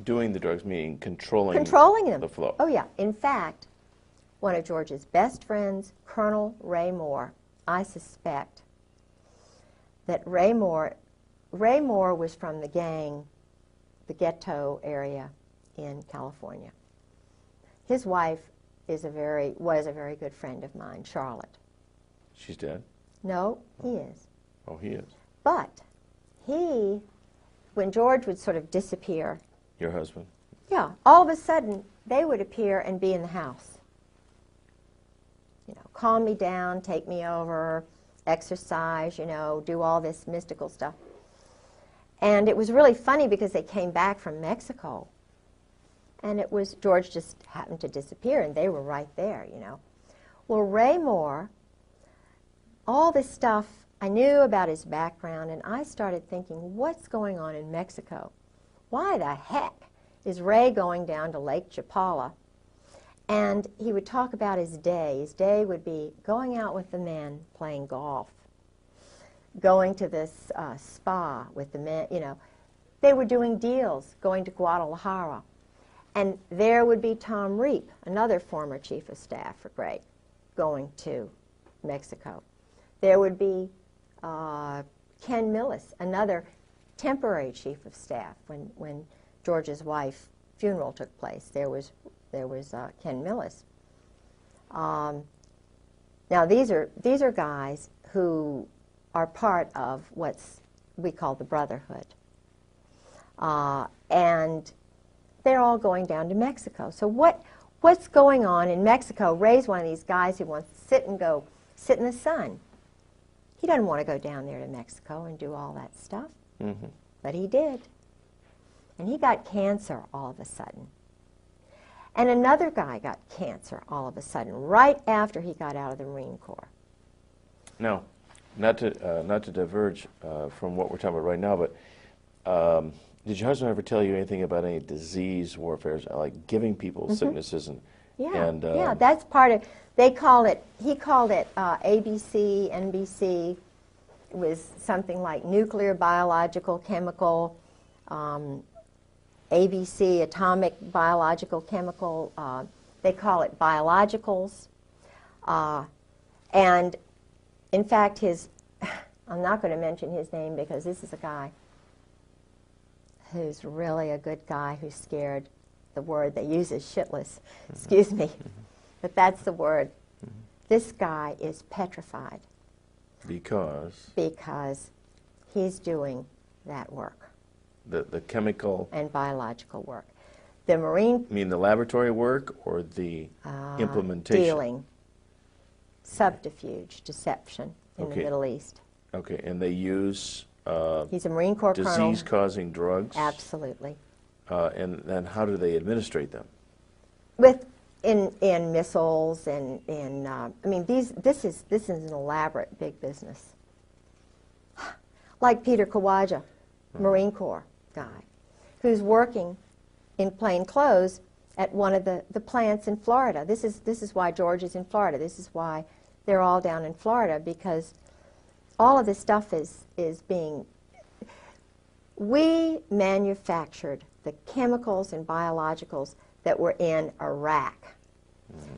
doing the drugs meaning controlling them. The flow. Oh yeah. In fact, one of George's best friends, Colonel Ray Moore, I suspect that Ray Moore was from the gang, the ghetto area in California. His wife was a very good friend of mine, Charlotte. She's dead? No, he is. Oh, he is. But when George would sort of disappear. Your husband? Yeah, all of a sudden they would appear and be in the house. You know, calm me down, take me over, exercise, you know, do all this mystical stuff. And it was really funny because they came back from Mexico, and it was, George just happened to disappear, and they were right there, you know. Well, Ray Moore, all this stuff, I knew about his background, and I started thinking, what's going on in Mexico? Why the heck is Ray going down to Lake Chapala? And he would talk about his day. His day would be going out with the men, playing golf, going to this spa with the men, you know. They were doing deals, going to Guadalajara. And there would be Tom Reap, another former chief of staff for Gray, going to Mexico. There would be Ken Millis, another temporary chief of staff when George's wife's funeral took place. There was Ken Millis. Now these are guys who are part of we call the Brotherhood. And they're all going down to Mexico. So what's going on in Mexico? Ray's one of these guys who wants to sit in the sun. He doesn't want to go down there to Mexico and do all that stuff. Mm-hmm. But he did. And he got cancer all of a sudden. And another guy got cancer all of a sudden, right after he got out of the Marine Corps. Now, not to diverge from what we're talking about right now, but did your husband ever tell you anything about any disease warfare, like giving people sicknesses and? Yeah, that's part of. He called it ABC, NBC. It was something like nuclear, biological, chemical, ABC, atomic, biological, chemical. They call it biologicals. And in fact, I'm not going to mention his name because this is a guy who's really a good guy who's scared. The word they use is shitless. Excuse me. But that's the word. This guy is petrified. Because? Because he's doing that work. The chemical? And biological work. The Marine... You mean the laboratory work or the implementation? subterfuge, deception in the Middle East. Okay, and they use He's a Marine Corps colonel. disease-causing drugs? Absolutely. And how do they administrate them? In missiles and I mean this is an elaborate big business. Like Peter Kawaja, Marine Corps guy, who's working in plain clothes at one of the plants in Florida. This is why George is in Florida. This is why they're all down in Florida, because all of this stuff is being. We manufactured the chemicals and biologicals that were in Iraq.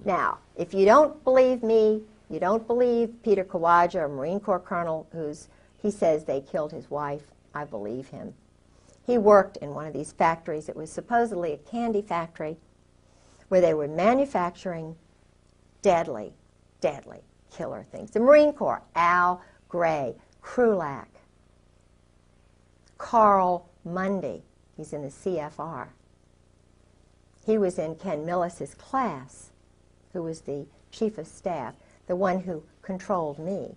Now, if you don't believe me, you don't believe Peter Kawaja, a Marine Corps colonel, he says they killed his wife, I believe him. He worked in one of these factories. It was supposedly a candy factory where they were manufacturing deadly, deadly killer things. The Marine Corps, Al Gray, Krulak, Carl Mundy, he's in the CFR. He was in Ken Millis's class, who was the chief of staff, the one who controlled me.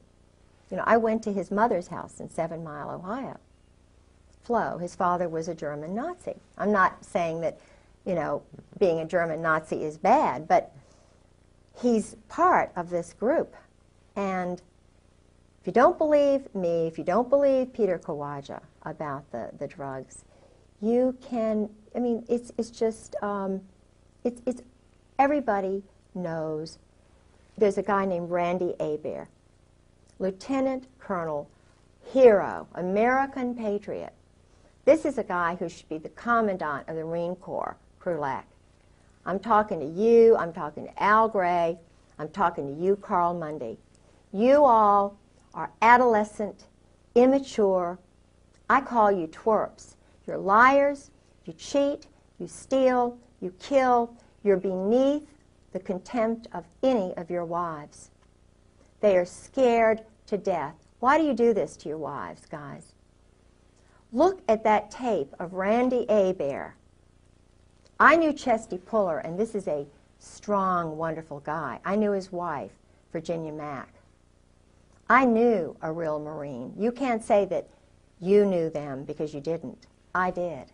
You know, I went to his mother's house in 7 Mile, Ohio. Flo, his father was a German Nazi. I'm not saying that, you know, being a German Nazi is bad, but he's part of this group. And if you don't believe me, if you don't believe Peter Kawaja about the drugs, you can, I mean, it's just, it's everybody knows. There's a guy named Randy Hebert, Lieutenant Colonel, hero, American patriot. This is a guy who should be the commandant of the Marine Corps, Krulak. I'm talking to you, I'm talking to Al Gray, I'm talking to you, Carl Mundy. You all are adolescent, immature. I call you twerps. You're liars, you cheat, you steal, you kill. You're beneath the contempt of any of your wives. They are scared to death. Why do you do this to your wives, guys? Look at that tape of Randy Hebert. I knew Chesty Puller, and this is a strong, wonderful guy. I knew his wife, Virginia Mack. I knew a real Marine. You can't say that you knew them because you didn't. I did.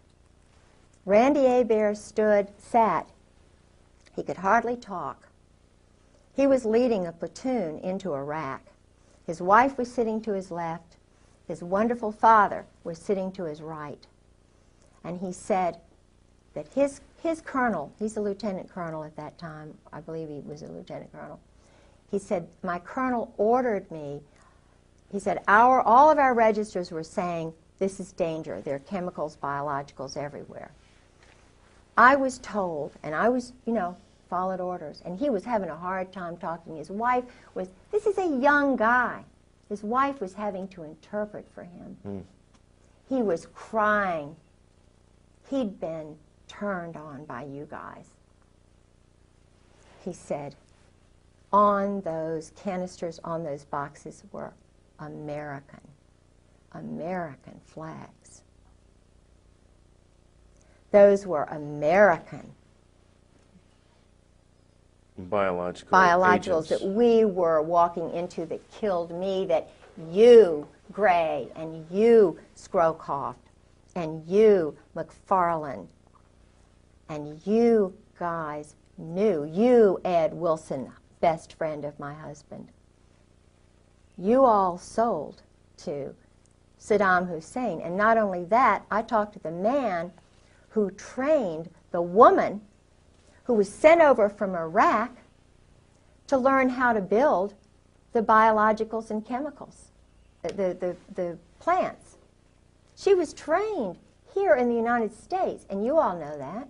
Randy Hebert sat. He could hardly talk. He was leading a platoon into Iraq. His wife was sitting to his left. His wonderful father was sitting to his right. And he said that his colonel, he's a lieutenant colonel at that time, I believe he was a lieutenant colonel, he said, my colonel ordered me, he said, all of our registers were saying, this is danger. There are chemicals, biologicals everywhere. I was told, and I was, you know, followed orders, and he was having a hard time talking. His wife was, this is a young guy. His wife was having to interpret for him. He was crying. He'd been turned on by you guys. He said, on those canisters, on those boxes were American flags. Those were American biologicals that we were walking into that killed me, that you, Gray, and you, Scrowcroft, and you, McFarlane, and you guys knew. You, Ed Wilson, best friend of my husband. You all sold to Saddam Hussein. And not only that, I talked to the man who trained the woman who was sent over from Iraq to learn how to build the biologicals and chemicals, the plants. She was trained here in the United States, and you all know that.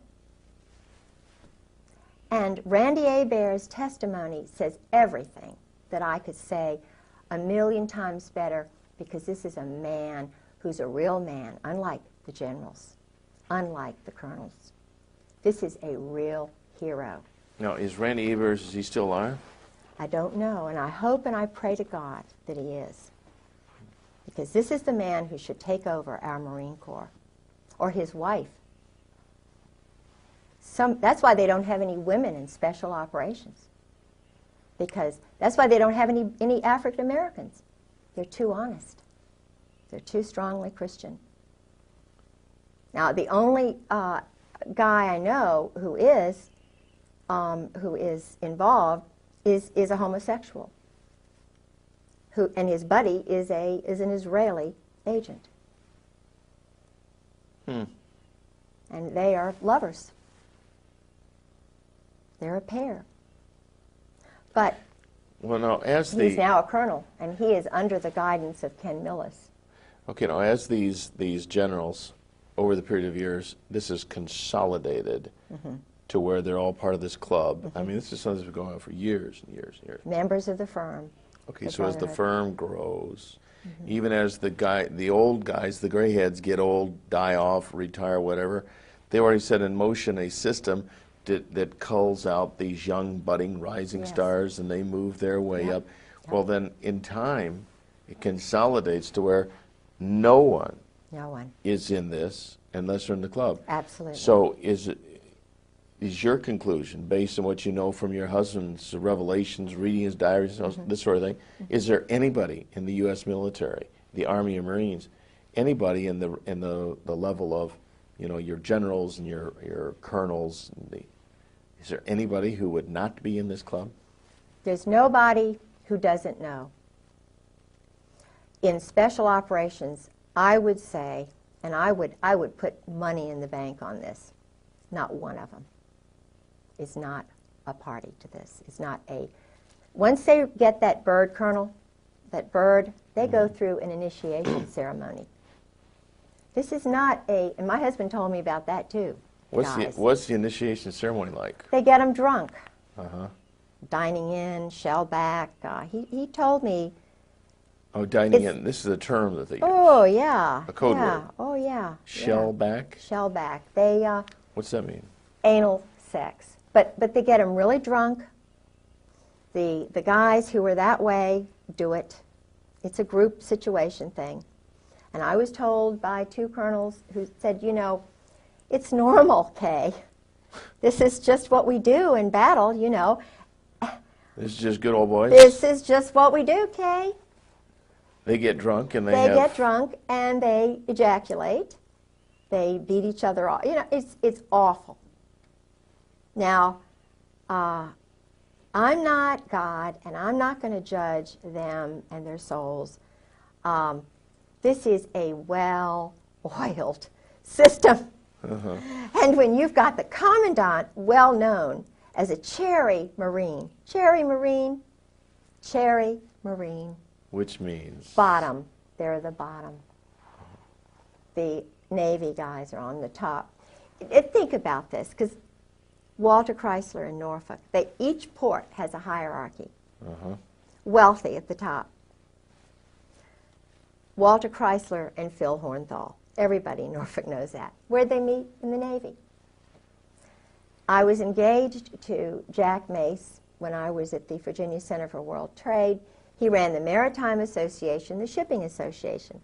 And Randy Hebert's testimony says everything that I could say 1,000,000 times better, because this is a man who's a real man, unlike the generals, unlike the colonels. This is a real hero. Now, is Randy Hebert, is he still alive? I don't know, and I hope and I pray to God that he is. Because this is the man who should take over our Marine Corps, or his wife. That's why they don't have any women in special operations. because that's why they don't have any African Americans. They're too honest. They're too strongly Christian. Now, the only guy I know who is involved is a homosexual, and his buddy is an Israeli agent. And they are lovers. They're a pair. But well, now, he's now a colonel, and he is under the guidance of Ken Millis. Okay, now as these generals, over the period of years, this is consolidated to where they're all part of this club. I mean, this is something that's been going on for years and years and years. Members of the firm. Okay, so as the firm grows, even as the old guys, the gray heads get old, die off, retire, whatever, they already set in motion a system that culls out these young, budding, rising stars, and they move their way up. Well, then, in time, it consolidates to where no one is in this unless they're in the club. Absolutely. So is your conclusion, based on what you know from your husband's revelations, reading his diaries, this sort of thing, is there anybody in the U.S. military, the Army and Marines, anybody in the level of, you know, your generals and your colonels, is there anybody who would not be in this club? There's nobody who doesn't know. In special operations, I would say, and I would put money in the bank on this, not one of them is not a party to this. It's not a, once they get that bird, Colonel, that bird, they go through an initiation ceremony. This is not a, and my husband told me about that too. What's the initiation ceremony like? They get them drunk. Dining in, shell back. He told me. Oh, dining in. This is a term that they use. Oh, yeah. A code word. Oh, yeah. Shell back? Shell back. They, what's that mean? Anal sex. But they get them really drunk. The guys who are that way do it. It's a group situation thing. And I was told by two colonels who said, you know, it's normal, Kay. This is just what we do in battle, you know. This is just good old boys? This is just what we do, Kay. They get drunk and they get drunk and they ejaculate. They beat each other off. You know, it's awful. Now, I'm not God, and I'm not going to judge them and their souls. This is a well-oiled system. And when you've got the commandant well-known as a cherry Marine, which means? Bottom. They're the bottom. The Navy guys are on the top. Think about this, because Walter Chrysler in Norfolk, each port has a hierarchy. Wealthy at the top. Walter Chrysler and Phil Hornthal. Everybody in Norfolk knows that. Where'd they meet? In the Navy. I was engaged to Jack Mace when I was at the Virginia Center for World Trade. He ran the Maritime Association, the Shipping Association.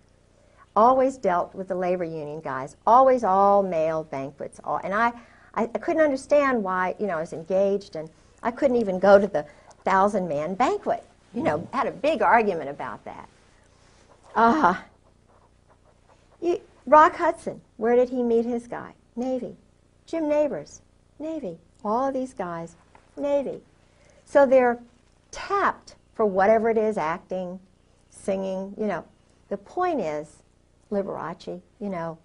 Always dealt with the labor union guys. Always all male banquets. And I couldn't understand why, you know, I was engaged and I couldn't even go to the 1,000-man banquet. You know, had a big argument about that. Rock Hudson, where did he meet his guy? Navy. Jim Neighbors, Navy. All of these guys, Navy. So they're tapped for whatever it is, acting, singing, you know. The point is, Liberace, you know.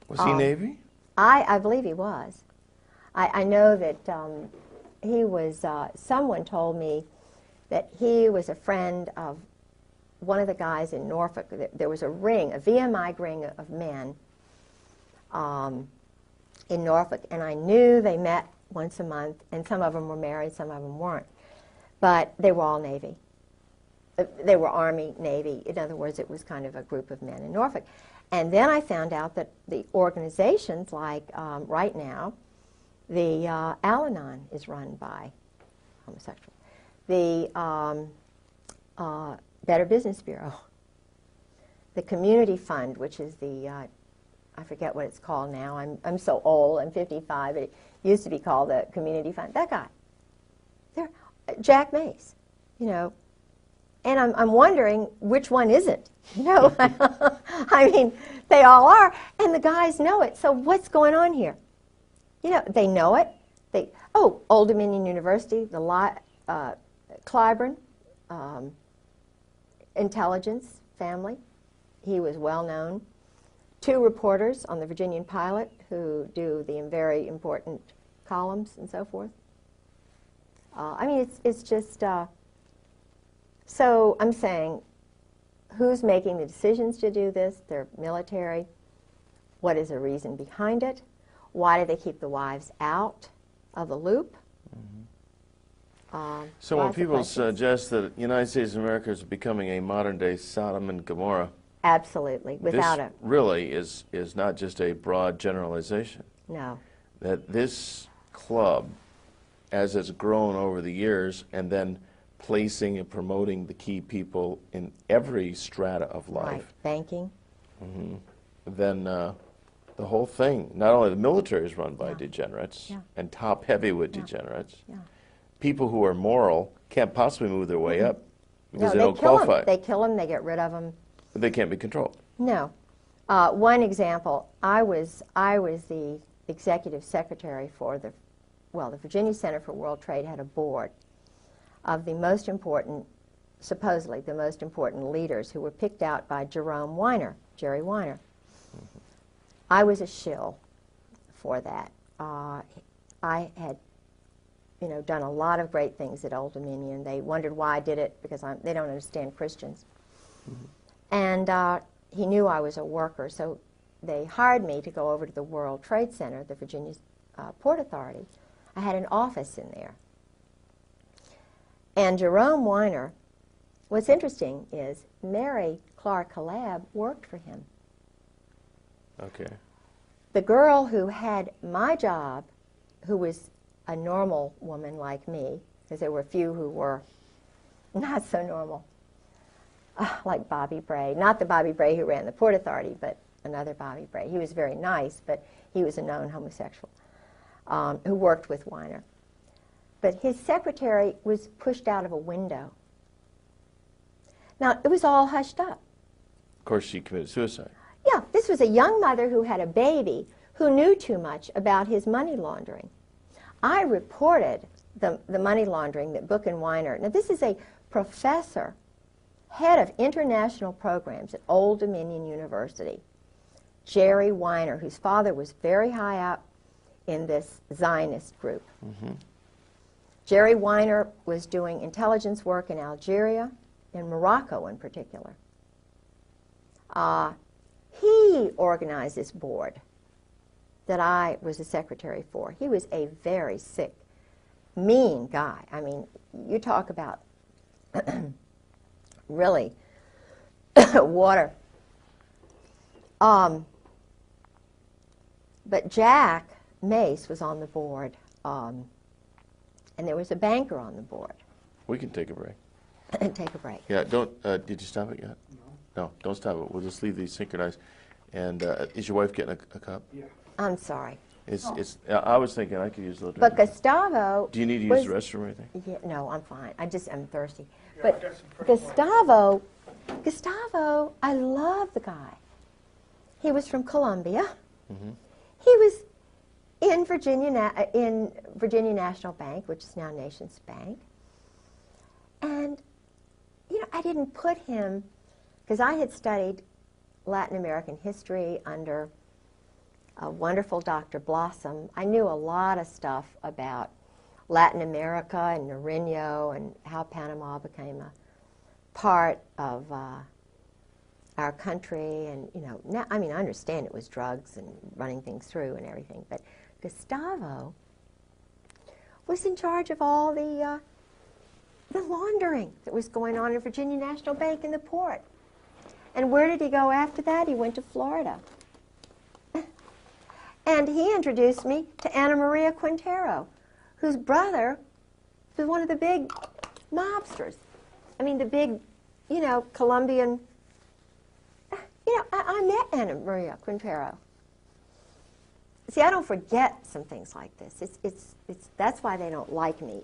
Was he Navy? I believe he was. I know that he was, someone told me that he was a friend of one of the guys in Norfolk. There was a ring, a VMI ring of men in Norfolk, and I knew they met once a month, and some of them were married, some of them weren't. But they were all Navy. They were Army, Navy. In other words, it was kind of a group of men in Norfolk. And then I found out that the organizations, like right now, the Al-Anon is run by homosexuals. The Better Business Bureau. The Community Fund, which is the, I forget what it's called now. I'm so old, I'm 55, but it used to be called the Community Fund. That guy. Jack Mace. you know, and I'm wondering which one is it? You know, I mean, they all are, and the guys know it. So what's going on here? You know, they know it. Old Dominion University, the Clyburn, intelligence family. He was well known. 2 reporters on the Virginian Pilot who do the very important columns and so forth. I mean, it's just, so I'm saying, who's making the decisions to do this? They're military. What is the reason behind it? Why do they keep the wives out of the loop? So when people suggest that the United States of America is becoming a modern-day Sodom and Gomorrah, absolutely, without this really is not just a broad generalization. No. That this club, as it's grown over the years, and then placing and promoting the key people in every strata of life. Right, banking. Then the whole thing, not only the military is run by degenerates and top heavyweight degenerates, people who are moral can't possibly move their way up because they don't qualify. They kill them, they get rid of them. But they can't be controlled. No. One example, I was the executive secretary for the Virginia Center for World Trade had a board of the most important, supposedly the most important leaders who were picked out by Jerome Weiner, Jerry Weiner. I was a shill for that. I had, you know, done a lot of great things at Old Dominion. They wondered why I did it because they don't understand Christians. And he knew I was a worker, so they hired me to go over to the World Trade Center, the Virginia Port Authority. I had an office in there. And Jerome Weiner, what's interesting is Mary Clark Collab worked for him. Okay. The girl who had my job, who was a normal woman like me, because there were a few who were not so normal, like Bobby Bray. Not the Bobby Bray who ran the Port Authority, but another Bobby Bray. He was very nice, but he was a known homosexual who worked with Weiner. But his secretary was pushed out of a window. Now, it was all hushed up. Of course, she committed suicide. Yeah, this was a young mother who had a baby who knew too much about his money laundering. I reported the money laundering that Book and Weiner. Now, this is a professor, head of international programs at Old Dominion University, Jerry Weiner, whose father was very high up in this Zionist group. Jerry Weiner was doing intelligence work in Algeria, in Morocco in particular. He organized this board that I was the secretary for. He was a very sick, mean guy. I mean, you talk about really water. But Jack Mace was on the board, and there was a banker on the board. We can take a break. And take a break. Yeah, don't, did you stop it yet? No, don't stop it. We'll just leave these synchronized. And is your wife getting a cup? Yeah. I'm sorry. I was thinking I could use a little But drink. Gustavo... Do you need to use the restroom or anything? Yeah, no, I'm fine. I'm thirsty. But Gustavo, I love the guy. He was from Columbia. He was in Virginia National Bank, which is now Nations Bank. And, you know, I didn't put him, because I had studied Latin American history under a wonderful Dr. Blossom. I knew a lot of stuff about Latin America and Nariño and how Panama became a part of our country. And, you know, now, I mean, I understand it was drugs and running things through and everything, but Gustavo was in charge of all the laundering that was going on in Virginia National Bank in the port. And where did he go after that? He went to Florida. And he introduced me to Ana Maria Quintero, whose brother was one of the big mobsters. I mean, the big, you know, Colombian. You know, I met Ana Maria Quintero. See, I don't forget some things like this. That's why they don't like me.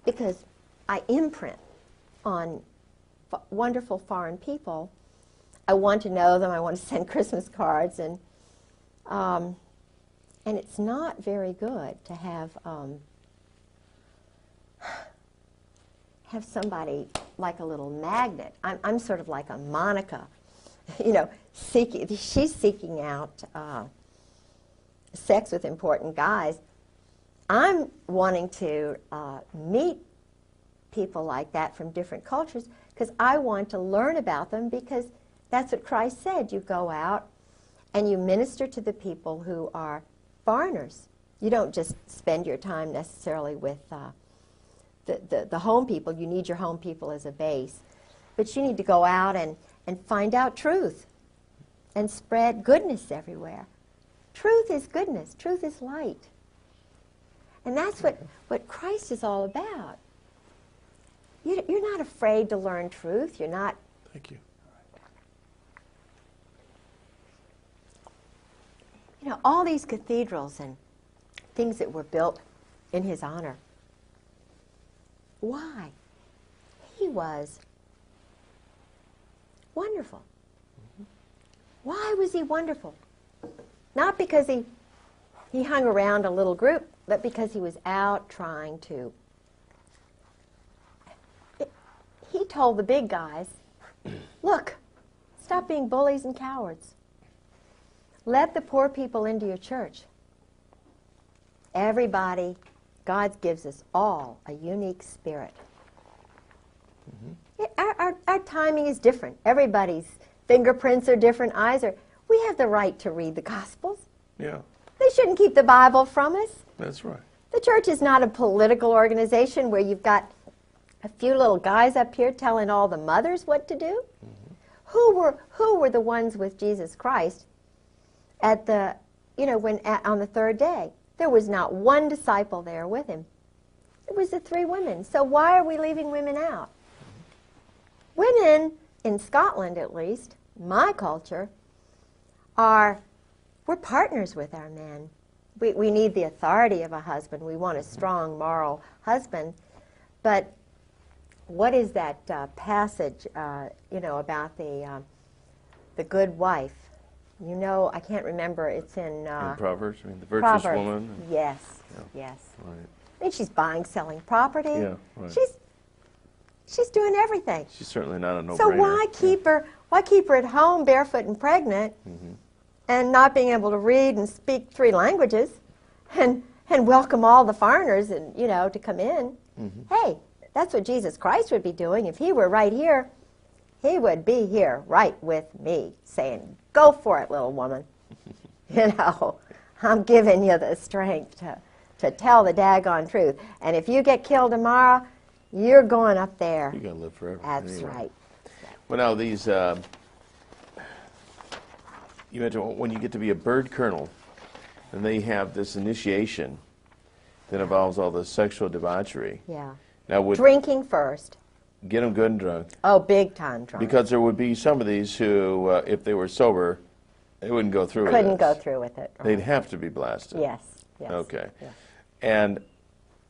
Because I imprint on wonderful foreign people. I want to know them. I want to send Christmas cards, and it's not very good to have somebody like a little magnet. I'm sort of like a Monica, you know, she's seeking out sex with important guys. I'm wanting to meet people like that from different cultures because I want to learn about them, because that's what Christ said. You go out and you minister to the people who are foreigners. You don't just spend your time necessarily with the home people. You need your home people as a base. But you need to go out and find out truth and spread goodness everywhere. Truth is goodness. Truth is light. And that's what Christ is all about. You're not afraid to learn truth. You're not. Thank you. You know, all these cathedrals and things that were built in his honor. Why? He was wonderful. Why was he wonderful? Not because he hung around a little group, but because he was out trying to. He told the big guys, look, stop being bullies and cowards. Let the poor people into your church. Everybody, God gives us all a unique spirit. Our timing is different. Everybody's fingerprints are different, eyes are. We have the right to read the Gospels. Yeah. They shouldn't keep the Bible from us. That's right. The church is not a political organization where you've got a few little guys up here telling all the mothers what to do. Who were the ones with Jesus Christ at the, you know, on the third day? There was not one disciple there with him. It was the three women. So why are we leaving women out? Women, in Scotland at least, my culture, we're partners with our men. We need the authority of a husband. We want a strong moral husband. But what is that passage, you know, about the good wife? You know, I can't remember. It's in Proverbs. I mean, the virtuous Proverbs. woman. Yes, Yeah. yes. Right. I mean, she's buying, selling property. Yeah, right. She's doing everything. She's certainly not a no-brainer. So why keep her? Why keep her at home, barefoot and pregnant, and not being able to read and speak 3 languages, and welcome all the foreigners and to come in? Hey, that's what Jesus Christ would be doing if he were right here. He would be here right with me, saying, "Go for it, little woman. I'm giving you the strength to tell the daggone truth. And if you get killed tomorrow, you're going up there." You're going to live forever. That's anyway. right. Well, now these, you mentioned when you get to be a bird colonel, and they have this initiation that involves all the sexual debauchery. Yeah. Now, would Drinking first. get them good and drunk. Oh, big time drunk. Because there would be some of these who, if they were sober, they wouldn't go through with it. Couldn't go through with it. They'd have to be blasted. Yes. Yes. Okay. Yes. And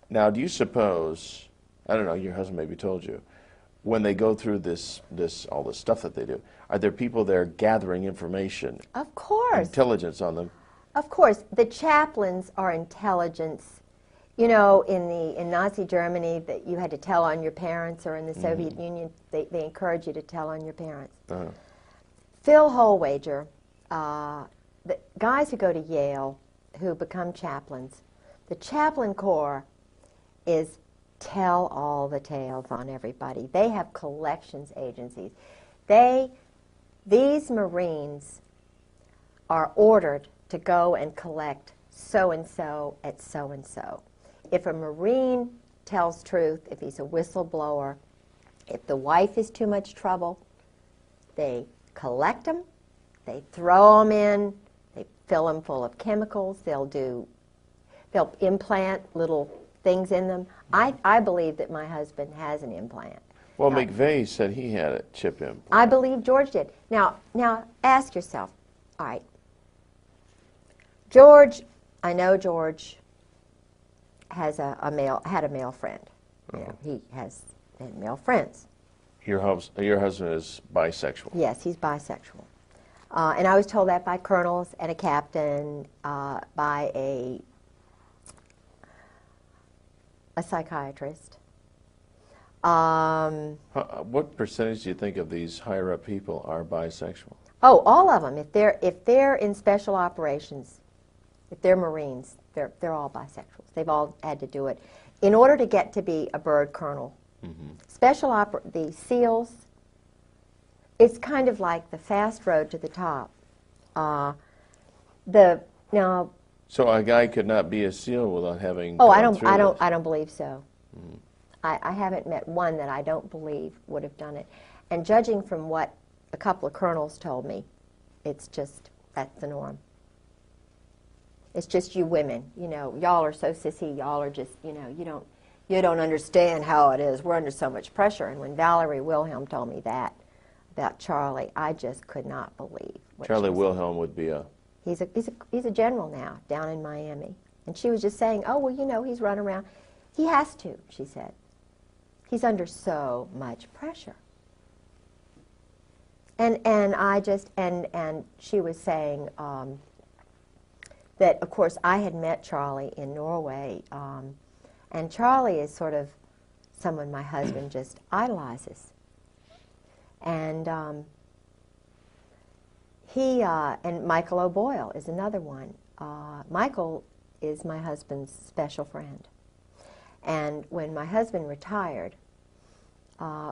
now, do you suppose, I don't know, your husband maybe told you, when they go through all this stuff that they do, are there people there gathering information, Of course. intelligence on them? Of course. The chaplains are intelligence. In Nazi Germany, that you had to tell on your parents, or in the Soviet Union, they encourage you to tell on your parents. Phil Holwager, the guys who go to Yale, who become chaplains, the chaplain corps is tell all the tales on everybody. They have collections agencies. These Marines are ordered to go and collect so-and-so at so-and-so. If a Marine tells truth, if he's a whistleblower, if the wife is too much trouble, they collect them, they throw them in, they fill them full of chemicals, they'll implant little things in them. I believe that my husband has an implant. Well, McVeigh said he had a chip implant. I believe George did. Now ask yourself, all right, I know George had a male friend. You know, he had male friends. Your husband is bisexual. Yes, he's bisexual. And I was told that by colonels and a captain, by a psychiatrist. What percentage do you think of these higher up people are bisexual? Oh, all of them. If they're in special operations, if they're Marines, they're all bisexuals. They've all had to do it in order to get to be a bird colonel. The SEALs, it's kind of like the fast road to the top. Now. So a guy could not be a SEAL without having. Oh, I don't believe so. I haven't met one that I don't believe would have done it. And judging from what a couple of colonels told me, it's just, that's the norm. It's just you women, you know, y'all are so sissy, y'all are just, you know, you don't understand how it is. We're under so much pressure. And when Valerie Wilhelm told me that about Charlie, I just could not believe what Charlie Wilhelm would be a... He's a general now down in Miami. And she was just saying, oh, well, you know, he's run around. He has to, she said. He's under so much pressure. And she was saying that, of course, I had met Charlie in Norway, and Charlie is sort of someone my husband just idolizes. And and Michael O'Boyle is another one. Michael is my husband's special friend. And when my husband retired,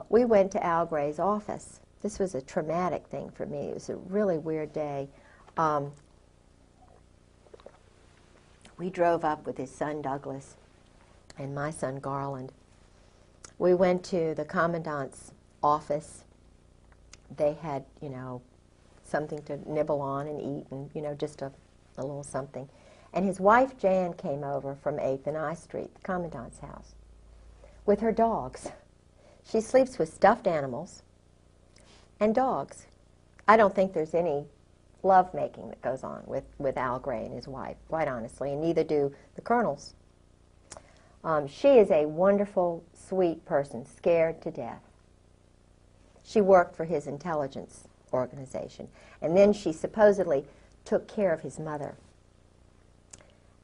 we went to Al Gray's office. This was a traumatic thing for me. It was a really weird day. We drove up with his son Douglas and my son Garland. We went to the commandant's office. They had, you know, something to nibble on and eat, and, you know, just a little something. And his wife Jan came over from 8th and I Street, the commandant's house, with her dogs. She sleeps with stuffed animals and dogs. I don't think there's any love-making that goes on with Al Gray and his wife, quite honestly, and neither do the colonels. She is a wonderful, sweet person, scared to death. She worked for his intelligence organization, and then she supposedly took care of his mother.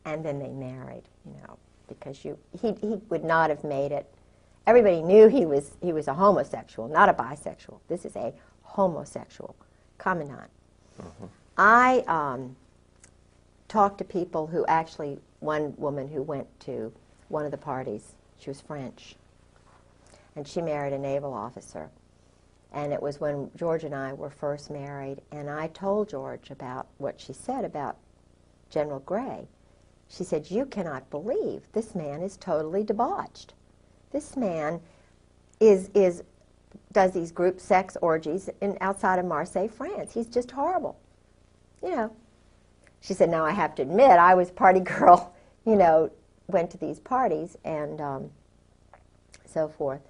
And then they married, you know, because he would not have made it. Everybody knew he was a homosexual, not a bisexual. This is a homosexual commandant. I talked to people who actually, one woman who went to one of the parties, she was French, and she married a naval officer. And it was when George and I were first married, and I told George about what she said about General Gray. She said, you cannot believe this man is totally debauched. This man does these group sex orgies outside of Marseille, France. He's just horrible. You know. She said, now I have to admit, I was party girl, you know, went to these parties and so forth.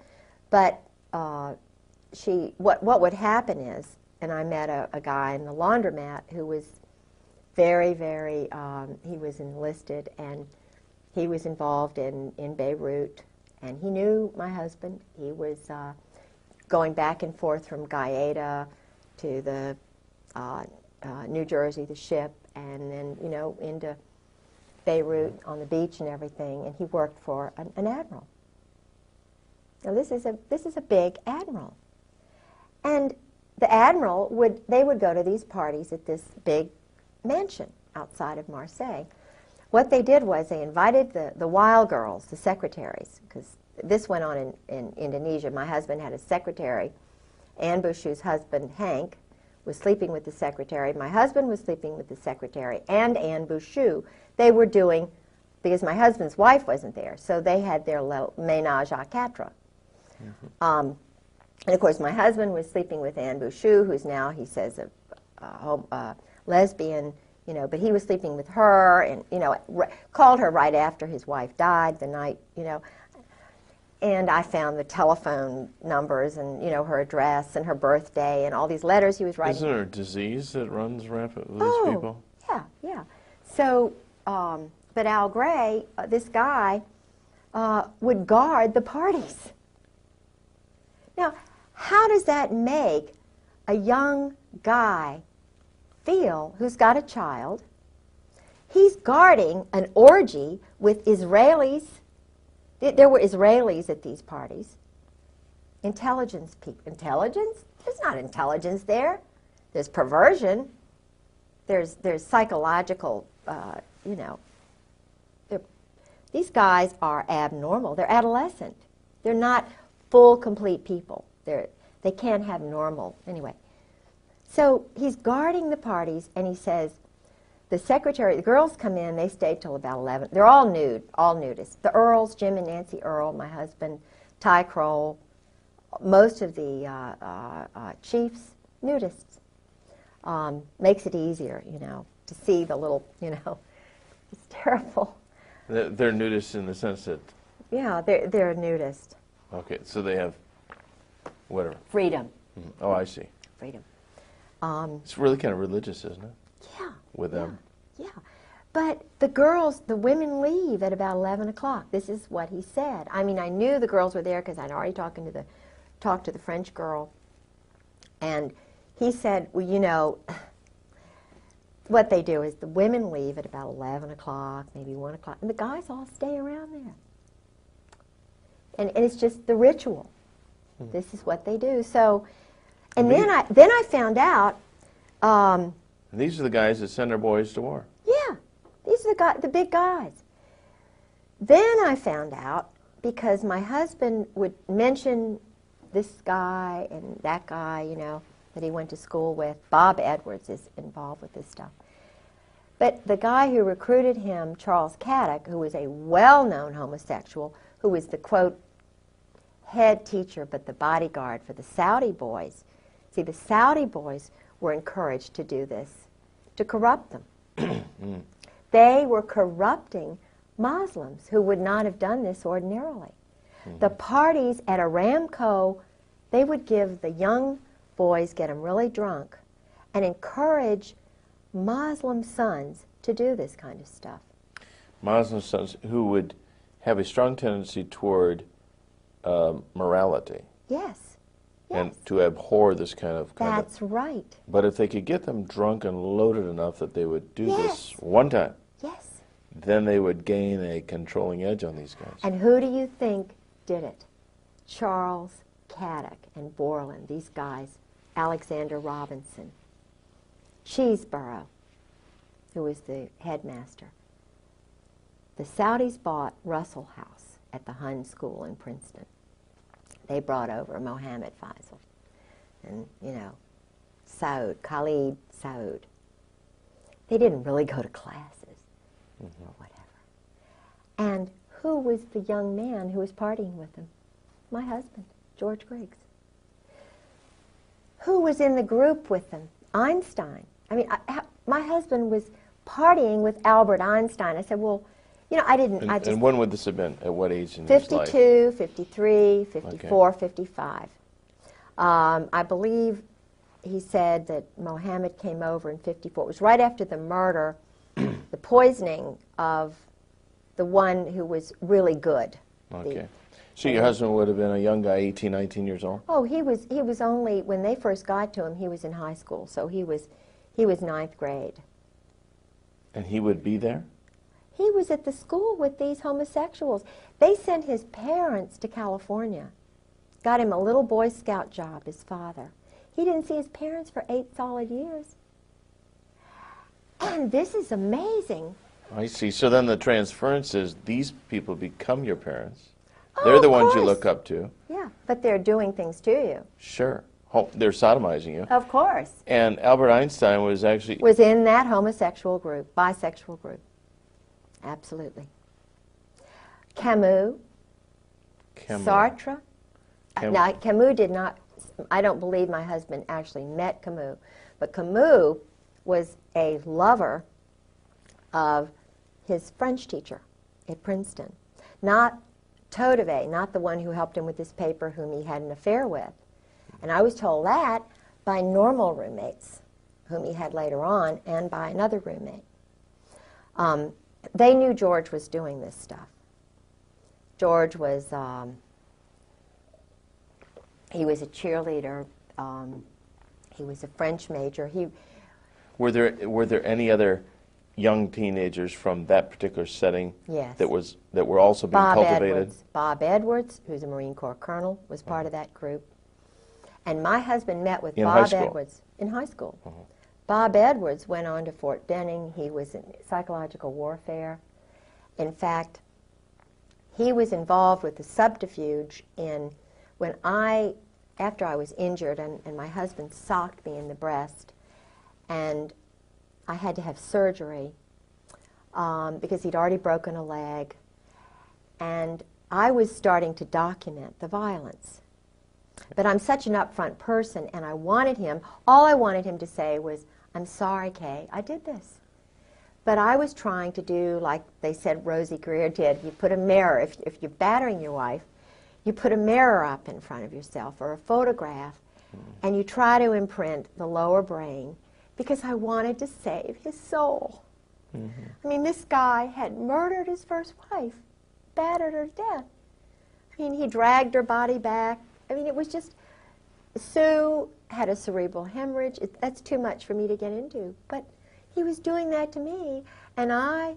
But what would happen is, and I met a guy in the laundromat who was very, very, he was enlisted, and he was involved in Beirut, and he knew my husband. He was going back and forth from Gaeta to the New Jersey, the ship, and then, you know, into Beirut on the beach and everything, and he worked for an admiral. Now this is a big admiral. And the admiral would go to these parties at this big mansion outside of Marseille. What they did was they invited the wild girls, the secretaries, because this went on in Indonesia. My husband had a secretary. Anne Bouchou's husband, Hank, was sleeping with the secretary. My husband was sleeping with the secretary and Anne Bouchou. They were doing, because my husband's wife wasn't there, so they had their little ménage à quatre. And of course, my husband was sleeping with Anne Bouchou, who's now, he says, a lesbian, you know, but he was sleeping with her, and, you know, called her right after his wife died, the night, you know. And I found the telephone numbers and, you know, her address and her birthday and all these letters he was writing. Isn't there a disease that runs rampant with these people? Yeah, yeah. So, but Al Gray, this guy, would guard the parties. Now, how does that make a young guy feel who's got a child? He's guarding an orgy with Israelis. There were Israelis at these parties. Intelligence people. Intelligence? There's not intelligence there. There's perversion. There's psychological, you know. These guys are abnormal. They're adolescent. They're not full, complete people. They can't have normal. Anyway. So he's guarding the parties, and he says, the secretary, the girls come in, they stay till about 11. They're all nude, all nudists. The Earls, Jim and Nancy Earl, my husband, Ty Kroll, most of the chiefs, nudists. Makes it easier, you know, to see the little, you know, it's terrible. They're nudists in the sense that... Yeah, they're a nudist. Okay, so they have whatever. Freedom. Oh, I see. Freedom. It's really kind of religious, isn't it? Yeah. With them. Yeah. But the girls, the women leave at about 11 o'clock. This is what he said. I mean, I knew the girls were there because I'd already talked to the French girl. And he said, well, you know, what they do is the women leave at about 11 o'clock, maybe 1 o'clock, and the guys all stay around there. And it's just the ritual. This is what they do. So, and then I found out. These are the guys that send their boys to war. Yeah, these are the big guys. Then I found out, because my husband would mention this guy and that guy, you know, that he went to school with. Bob Edwards is involved with this stuff. But the guy who recruited him, Charles Caddick, who was a well-known homosexual, who was the, quote, head teacher but the bodyguard for the Saudi boys. See, the Saudi boys were encouraged to do this, to corrupt them. They were corrupting Muslims who would not have done this ordinarily. The parties at Aramco, they would give the young boys, get them really drunk, and encourage Muslim sons to do this kind of stuff. Muslim sons who would have a strong tendency toward morality. Yes. And to abhor this kind of conduct. That's right. But if they could get them drunk and loaded enough that they would do this one time, then they would gain a controlling edge on these guys. And who do you think did it? Charles Caddick and Borland, these guys, Alexander Robinson, Cheeseborough, who was the headmaster. The Saudis bought Russell House at the Hun School in Princeton. They brought over Mohammed Faisal and, you know, Saud, Khalid Saud. They didn't really go to classes or whatever. And who was the young man who was partying with them? My husband, George Griggs. Who was in the group with them? Einstein. I mean, my husband was partying with Albert Einstein. I said, well, you know, I didn't. And when would this have been? At what age in his life? 52, 53, 54, 55. I believe he said that Mohammed came over in 54. It was right after the murder, the poisoning of the one who was really good. Okay. So your husband would have been a young guy, 18, 19 years old? Oh, he was only, when they first got to him, he was in high school. So he was ninth grade. And he would be there? He was at the school with these homosexuals. They sent his parents to California. Got him a little Boy Scout job, his father. He didn't see his parents for 8 solid years. And this is amazing. I see. So then the transference is these people become your parents. They're the ones you look up to. Yeah, but they're doing things to you. Sure. They're sodomizing you. Of course. And Albert Einstein was actually... was in that homosexual group, bisexual group. Absolutely. Camus. Sartre. Now, Camus did not, I don't believe my husband actually met Camus, but Camus was a lover of his French teacher at Princeton. Not Todeve, not the one who helped him with his paper whom he had an affair with. And I was told that by normal roommates, whom he had later on, and by another roommate. They knew George was doing this stuff. George was, he was a cheerleader. He was a French major. Were there any other young teenagers from that particular setting Yes. that were also being cultivated? Bob Edwards, who's a Marine Corps colonel, was part of that group. And my husband met with Bob Edwards in high school. Bob Edwards went on to Fort Benning. He was in psychological warfare. In fact, he was involved with the subterfuge after I was injured and my husband socked me in the breast, and I had to have surgery because he'd already broken a leg, and I was starting to document the violence. But I'm such an upfront person, and all I wanted him to say was, "I'm sorry, Kay, I did this." But I was trying to do like they said Rosie Greer did. You put a mirror, if you're battering your wife, you put a mirror up in front of yourself or a photograph, and you try to imprint the lower brain, because I wanted to save his soul. I mean, this guy had murdered his first wife, battered her to death. I mean, he dragged her body back. I mean, it was just, Sue had a cerebral hemorrhage. That's too much for me to get into. But he was doing that to me, and I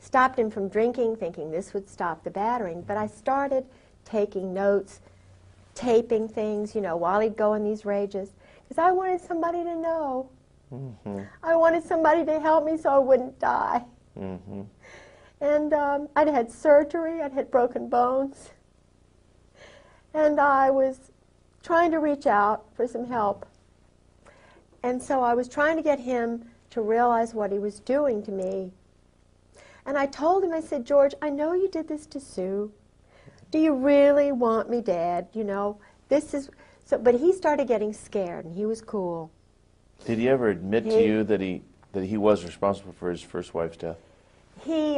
stopped him from drinking, thinking this would stop the battering. But I started taking notes, taping things, while he'd go in these rages, because I wanted somebody to know. I wanted somebody to help me so I wouldn't die. And I'd had surgery, I'd had broken bones, and I was trying to reach out for some help. And so I was trying to get him to realize what he was doing to me. And I told him, I said, "George, I know you did this to Sue. Do you really want me dead? This is..." But he started getting scared, and he was cool. Did he ever admit to you that he was responsible for his first wife's death? He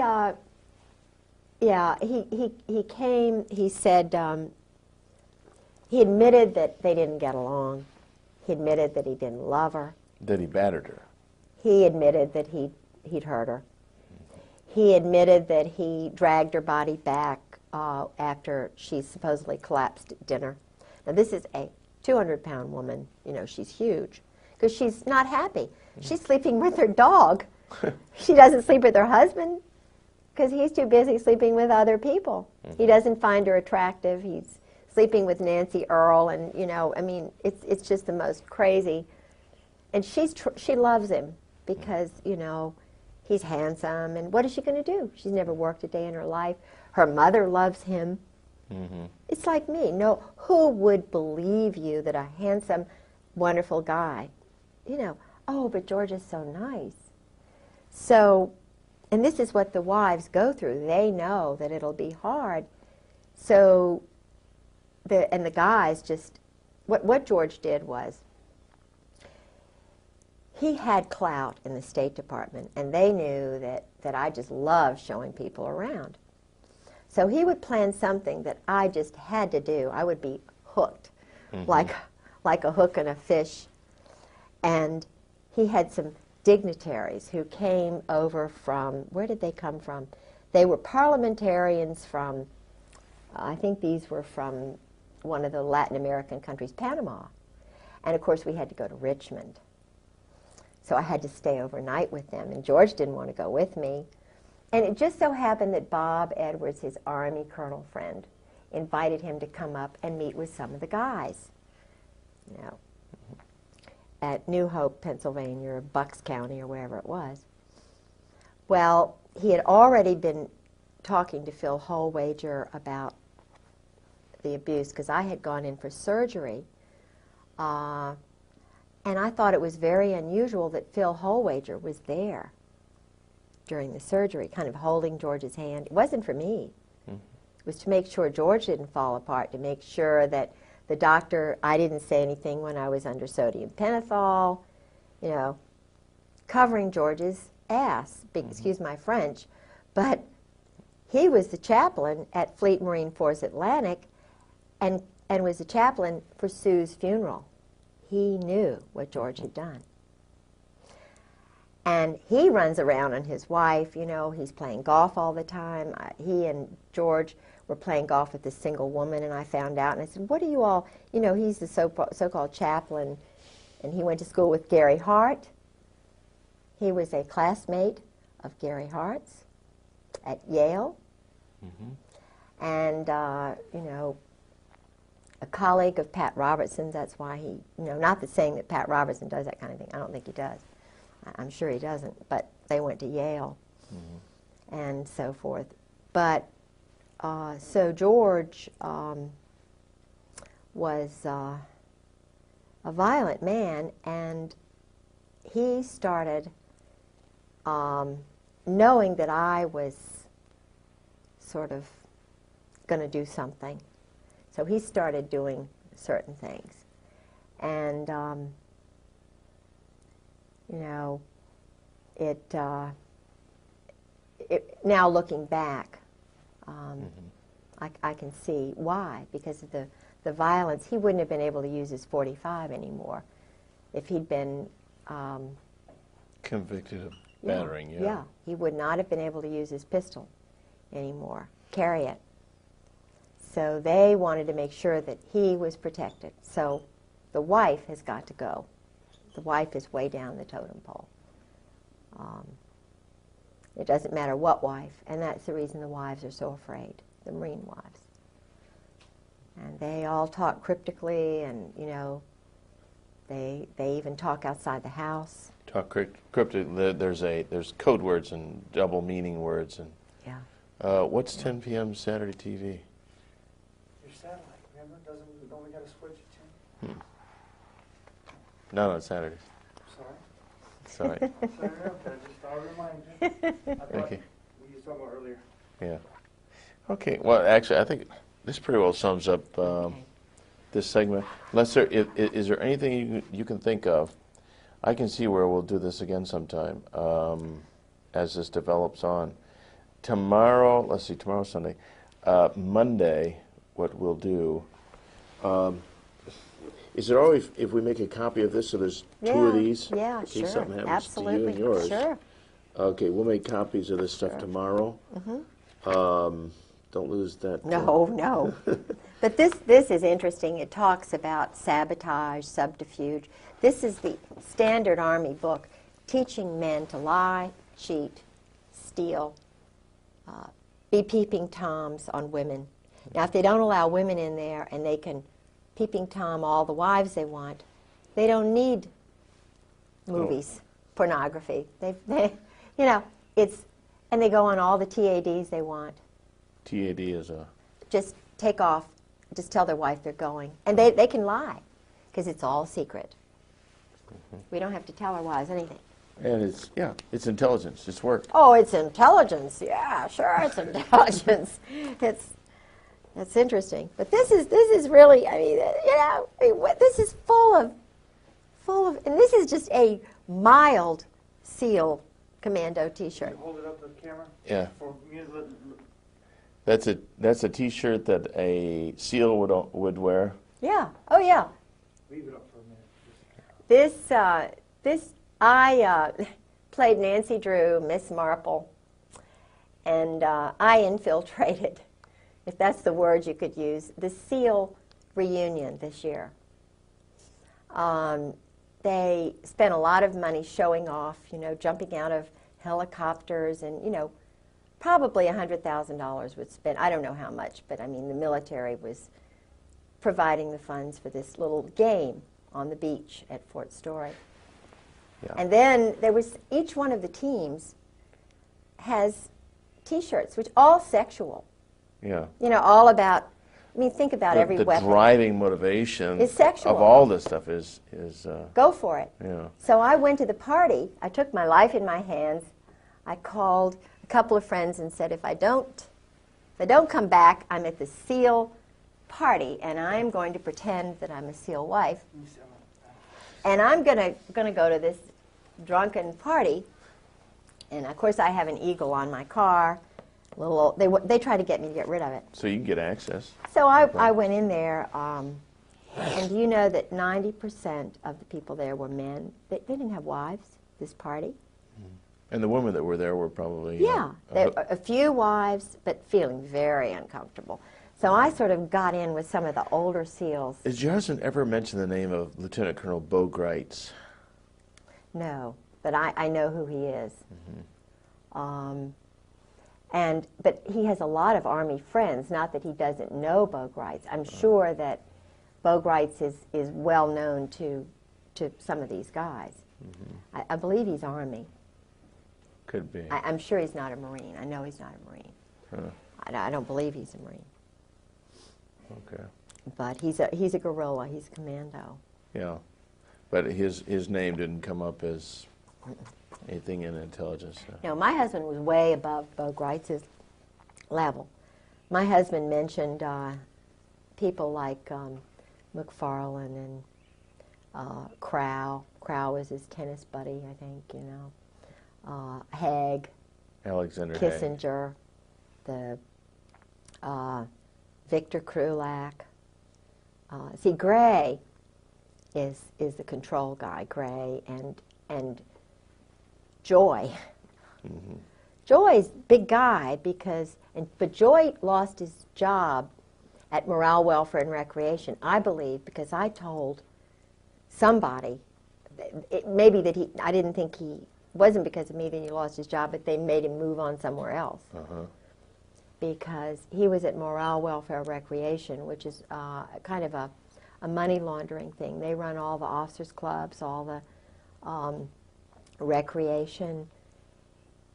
came, he said, he admitted that they didn't get along. He admitted that he didn't love her. That he battered her. He admitted that he'd hurt her. He admitted that he dragged her body back after she supposedly collapsed at dinner. Now, this is a 200-pound woman. She's huge, because she's not happy. She's sleeping with her dog. She doesn't sleep with her husband because he's too busy sleeping with other people. He doesn't find her attractive. He's sleeping with Nancy Earl, and I mean, it's just the most crazy. And she loves him because he's handsome. And what is she going to do? She's never worked a day in her life. Her mother loves him. It's like me. No, who would believe you that a handsome, wonderful guy, oh, but George is so nice. So, and this is what the wives go through. They know that it'll be hard. So, the guys just, what George did was, he had clout in the State Department, and they knew that I just loved showing people around. So he would plan something that I just had to do. I would be hooked, like a hook in a fish. And he had some dignitaries who came over from, where did they come from? They were parliamentarians from, I think these were from one of the Latin American countries, Panama. And of course we had to go to Richmond. So I had to stay overnight with them, and George didn't want to go with me. And it just so happened that Bob Edwards, his Army colonel friend, invited him to come up and meet with some of the guys, at New Hope, Pennsylvania, or Bucks County, or wherever it was. Well, he had already been talking to Phil Holwager about the abuse, because I had gone in for surgery, and I thought it was very unusual that Phil Holwager was there during the surgery, kind of holding George's hand. It wasn't for me. It was to make sure George didn't fall apart, to make sure that the doctor, I didn't say anything when I was under sodium pentothal, covering George's ass, excuse my French. But he was the chaplain at Fleet Marine Force Atlantic and was the chaplain for Sue's funeral. He knew what George had done. And he runs around on his wife, he's playing golf all the time. He and George were playing golf with this single woman, and I found out, and I said, what are you all, you know, he's the so-called chaplain, and he went to school with Gary Hart. He was a classmate of Gary Hart's at Yale, and, you know, a colleague of Pat Robertson's. That's why he, you know, not that saying that Pat Robertson does that kind of thing. I don't think he does. I'm sure he doesn't, but they went to Yale and so forth. But so George was a violent man, and he started knowing that I was sort of going to do something. So he started doing certain things. And, you know, now looking back, I can see why, because of the violence. He wouldn't have been able to use his .45 anymore if he'd been convicted of battering. Yeah, he would not have been able to use his pistol anymore, carry it. So they wanted to make sure that he was protected. So the wife has got to go. The wife is way down the totem pole. It doesn't matter what wife, and that's the reason the wives are so afraid, the Marine wives. And they all talk cryptically, and, you know, they even talk outside the house. Talk cryptic. There's code words and double meaning words. And yeah. What's 10 p.m. Saturday TV? Your satellite, remember? Don't we got to switch it to? Not on Saturdays. Sorry. Sorry. Sorry, okay, just I'll remind you. I thought Okay. we used to talk about earlier. Yeah. Okay. Well, actually, I think this pretty well sums up this segment. Unless is there anything you can think of? I can see where we'll do this again sometime as this develops on. Tomorrow, let's see, tomorrow's Sunday. Monday, what we'll do. Is it always, if we make a copy of this, so there's two of these? Yeah, in case sure. something happens Absolutely. to you and yours. Sure. Okay, we'll make copies of this stuff tomorrow. Don't lose that. No. But this is interesting. It talks about sabotage, subterfuge. This is the standard Army book teaching men to lie, cheat, steal, be peeping toms on women. Now, if they don't allow women in there and they can peeping tom all the wives they want, they don't need movies, pornography. They you know, and they go on all the TADs they want. TAD is a... Just take off, just tell their wife they're going. And they can lie, because it's all secret. We don't have to tell our wives anything. And it's intelligence, it's work. Oh, it's intelligence. Yeah, sure, it's intelligence. It's interesting. But this is really, I mean, you know, this is full of, and this is just a mild SEAL commando T-shirt. Can you hold it up to the camera? Yeah. For me to That's a T-shirt that a SEAL would wear. Yeah. Oh, yeah. leave it up for a minute. I played Nancy Drew, Miss Marple, and I infiltrated, if that's the word you could use, the SEAL reunion this year. They spent a lot of money showing off, you know, jumping out of helicopters, and, you know, probably $100,000 was spent. I don't know how much, but I mean, the military was providing the funds for this little game on the beach at Fort Story. Yeah. And then there was, each one of the teams has T-shirts, which all sexual. Yeah. You know, all about, I mean, think about every the weapon. The driving motivation is sexual. of all this stuff is go for it. Yeah. So I went to the party. I took my life in my hands. I called a couple of friends and said, if I don't come back, I'm at the SEAL party, and I'm going to pretend that I'm a SEAL wife. And I'm gonna go to this drunken party, and of course I have an Eagle on my car. They try to get me to get rid of it. So you can get access. So I went in there, and you know that 90% of the people there were men. They didn't have wives, this party. And the women that were there were probably... Yeah, a few wives, but feeling very uncomfortable. So I sort of got in with some of the older SEALs. Did your husband ever mention the name of Lieutenant Colonel Bo Greitz? No, but I know who he is. Mm-hmm. But he has a lot of Army friends, not that he doesn't know Bo Greitz. I'm sure that Bo Greitz is well known to some of these guys. Mm-hmm. I believe he's Army. Could be. I'm sure he's not a Marine. I know he's not a Marine. Huh. I don't believe he's a Marine. Okay. But he's a guerrilla. He's a commando. Yeah. But his name didn't come up as anything in intelligence. No, my husband was way above Bo Greitz's level. My husband mentioned people like McFarlane and Crow. Crow was his tennis buddy, I think, you know. Haig, Alexander Kissinger, the Victor Krulak. See, Gray is the control guy. Gray and Joy. Mm-hmm. Joy's big guy but Joy lost his job at Morale, Welfare, and Recreation, I believe, because I told somebody, I didn't think he, wasn't because of me that he lost his job, but they made him move on somewhere else. Uh-huh. Because he was at Morale, Welfare, Recreation, which is kind of a money laundering thing. They run all the officers' clubs, all the recreation.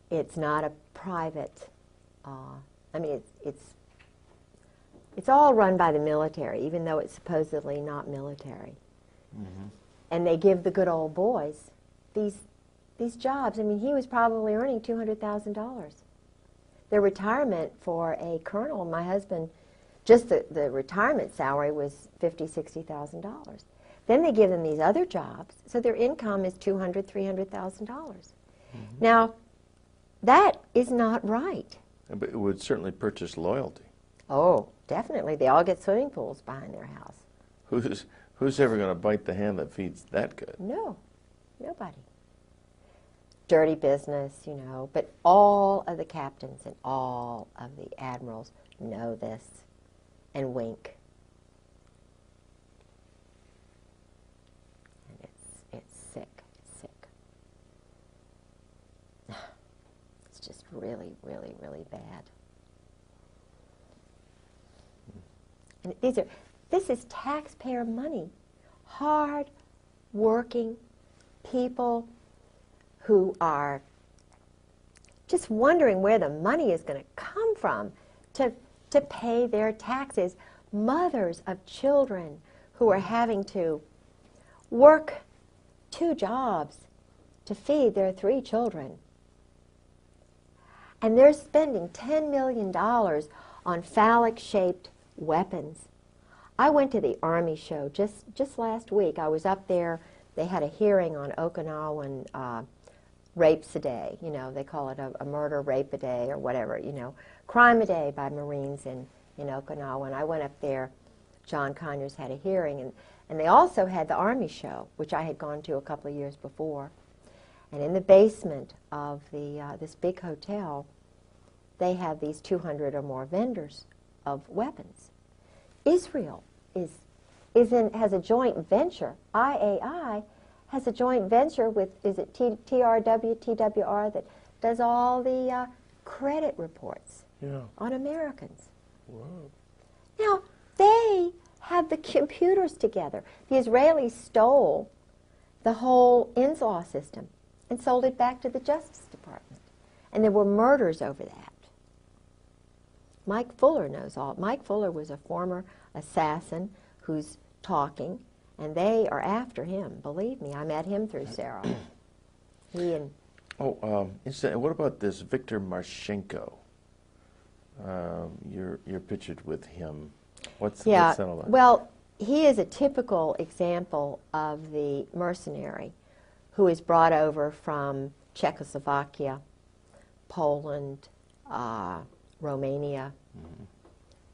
It's not a private, I mean, it's all run by the military, even though it's supposedly not military. Mm-hmm. And they give the good old boys these jobs. I mean, he was probably earning $200,000. Their retirement for a colonel, my husband, just the retirement salary was $50,000, $60,000. Then they give them these other jobs, so their income is $200,000, $300,000. Mm-hmm. Now, that is not right. But it would certainly purchase loyalty. Oh, definitely. They all get swimming pools behind their house. Who's ever going to bite the hand that feeds that good? No, nobody. Dirty business, you know, but all of the captains and all of the admirals know this and wink. And it's sick, It's just really, really, really bad. And this is taxpayer money. Hard working people who are just wondering where the money is going to come from to pay their taxes. Mothers of children who are having to work 2 jobs to feed their 3 children. And they're spending $10 million on phallic-shaped weapons. I went to the Army show just last week. I was up there. They had a hearing on Okinawan rapes a day. You know, they call it a murder rape a day or whatever, you know. Crime a day by Marines in Okinawa. And I went up there. John Conyers had a hearing. And they also had the Army show, which I had gone to a couple of years before. And in the basement of this big hotel, they have these 200 or more vendors of weapons. Israel has a joint venture. IAI has a joint venture with, is it TWR, that does all the credit reports on Americans. Whoa. Now, they have the computers together. The Israelis stole the whole INS system and sold it back to the Justice Department. And there were murders over that. Mike Fuller knows all. Mike Fuller was a former assassin who's talking, and they are after him. Believe me, I met him through Sarah. He and... Oh, what about this Victor Marchenko? You're pictured with him. What's that all about? Well, he is a typical example of the mercenary who is brought over from Czechoslovakia, Poland, Romania,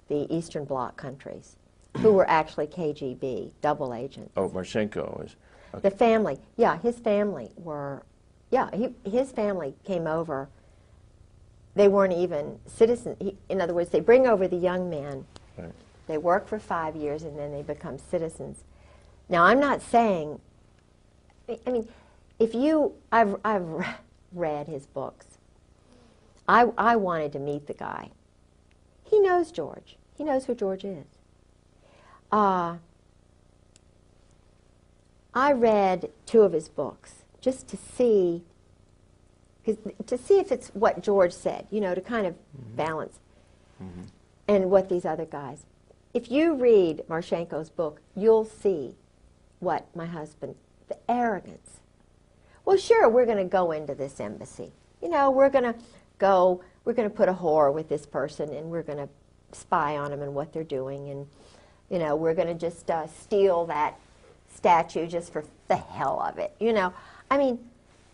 the Eastern Bloc countries, who were actually KGB, double agents. Oh, Marchenko is... Okay. The family, his family were Yeah, his family came over. They weren't even citizens. In other words, they bring over the young men. Right. They work for 5 years, and then they become citizens. Now, I'm not saying, I mean, I've read his books. I wanted to meet the guy. He knows George. He knows who George is. I read 2 of his books just to see if it's what George said, you know, to kind of balance. And what these other guys. If you read Marchenko's book, you'll see what my husband, the arrogance. Well, sure, we're going to go into this embassy. You know, we're going to put a whore with this person, and we're going to spy on them and what they're doing, and, you know, we're going to just steal that statue just for the hell of it, you know. I mean,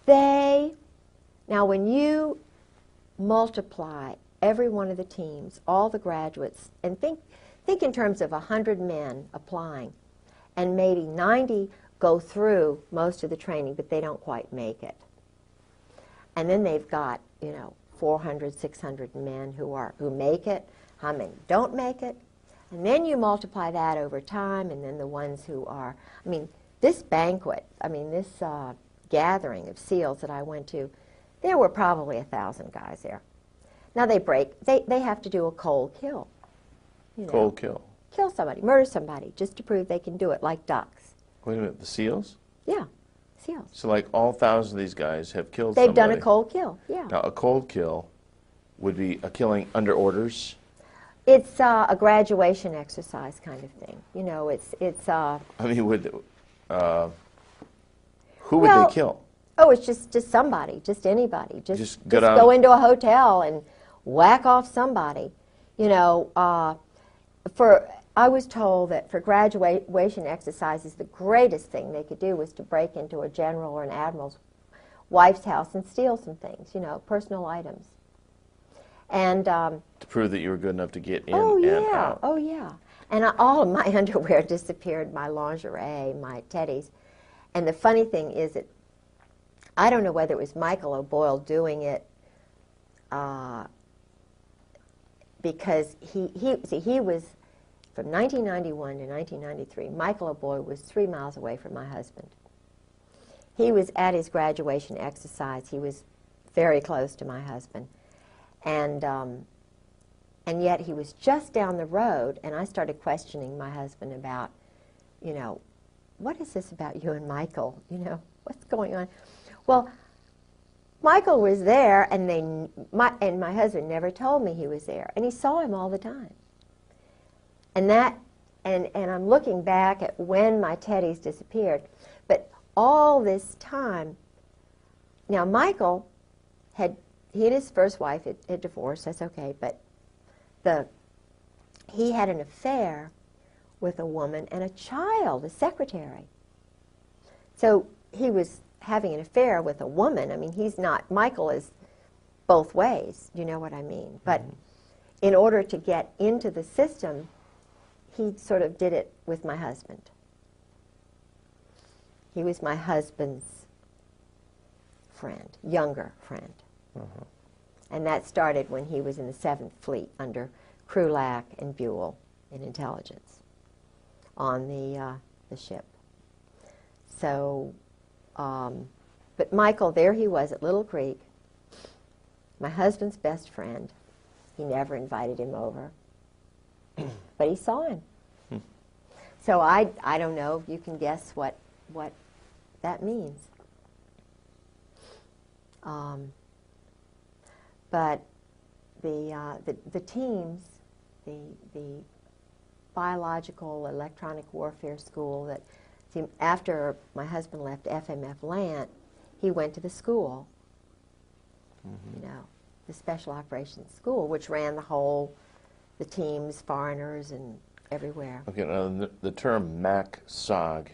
now when you multiply every one of the teams, all the graduates, and think in terms of 100 men applying, and maybe 90 go through most of the training, but they don't quite make it. And then they've got, you know, 400, 600 men who make it, how many don't make it, and then you multiply that over time, and then the ones who are, I mean, this banquet, I mean, this gathering of SEALs that I went to, there were probably 1,000 guys there. Now they have to do a cold kill. You know, Cold kill. Kill somebody, murder somebody, just to prove they can do it, like ducks. Wait a minute, the SEALs? Yeah, SEALs. So like all 1,000 of these guys have killed They've somebody. done a cold kill, yeah. Now a cold kill would be a killing under orders? It's a graduation exercise kind of thing. You know, it's I mean, who would they kill? Oh, it's just somebody, just anybody. Just go into a hotel and whack off somebody. You know, I was told that for graduation exercises, the greatest thing they could do was to break into a general or an admiral's wife's house and steal some things, you know, personal items. And to prove that you were good enough to get in and out. Oh, yeah. And all of my underwear disappeared, my lingerie, my teddies. And the funny thing is that I don't know whether it was Michael O'Boyle doing it because he was, from 1991 to 1993, Michael O'Boyle was 3 miles away from my husband. He was at his graduation exercise. He was very close to my husband. And yet he was just down the road, and I started questioning my husband about, you know, what is this about you and Michael? You know, what's going on? Well, Michael was there, and my husband never told me he was there, and he saw him all the time. And I'm looking back at when my teddies disappeared, but all this time, now Michael he and his first wife had divorced, that's okay, but he had an affair with a woman and a child, a secretary. So he was having an affair with a woman. I mean, Michael is both ways, you know what I mean? But in order to get into the system, he sort of did it with my husband. He was my husband's friend, younger friend. And that started when he was in the 7th Fleet under Krulak and Buell in intelligence on the ship. So, but Michael, there he was at Little Creek, my husband's best friend. He never invited him over, but he saw him. So I don't know if you can guess what that means. But the teams, the biological electronic warfare school that, after my husband left FMF Lant, he went to the school, you know, the Special Operations School, which ran the teams, foreigners, and everywhere. Okay, now the term MAC-SOG,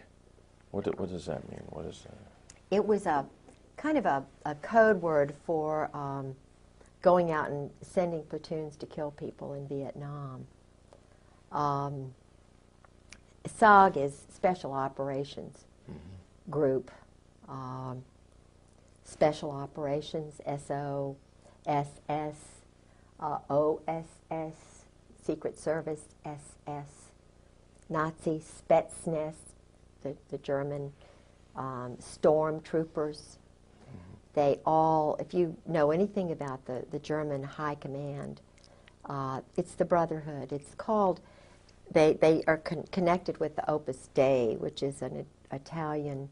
what does that mean? What is that? It was a kind of a code word for going out and sending platoons to kill people in Vietnam. SOG is Special Operations Group. Special Operations, SO, SS, OSS, Secret Service, SS, Nazi Spetsnaz, the German stormtroopers. They all, if you know anything about the German High Command, it's the Brotherhood. It's called, they are connected with the Opus Dei, which is an Italian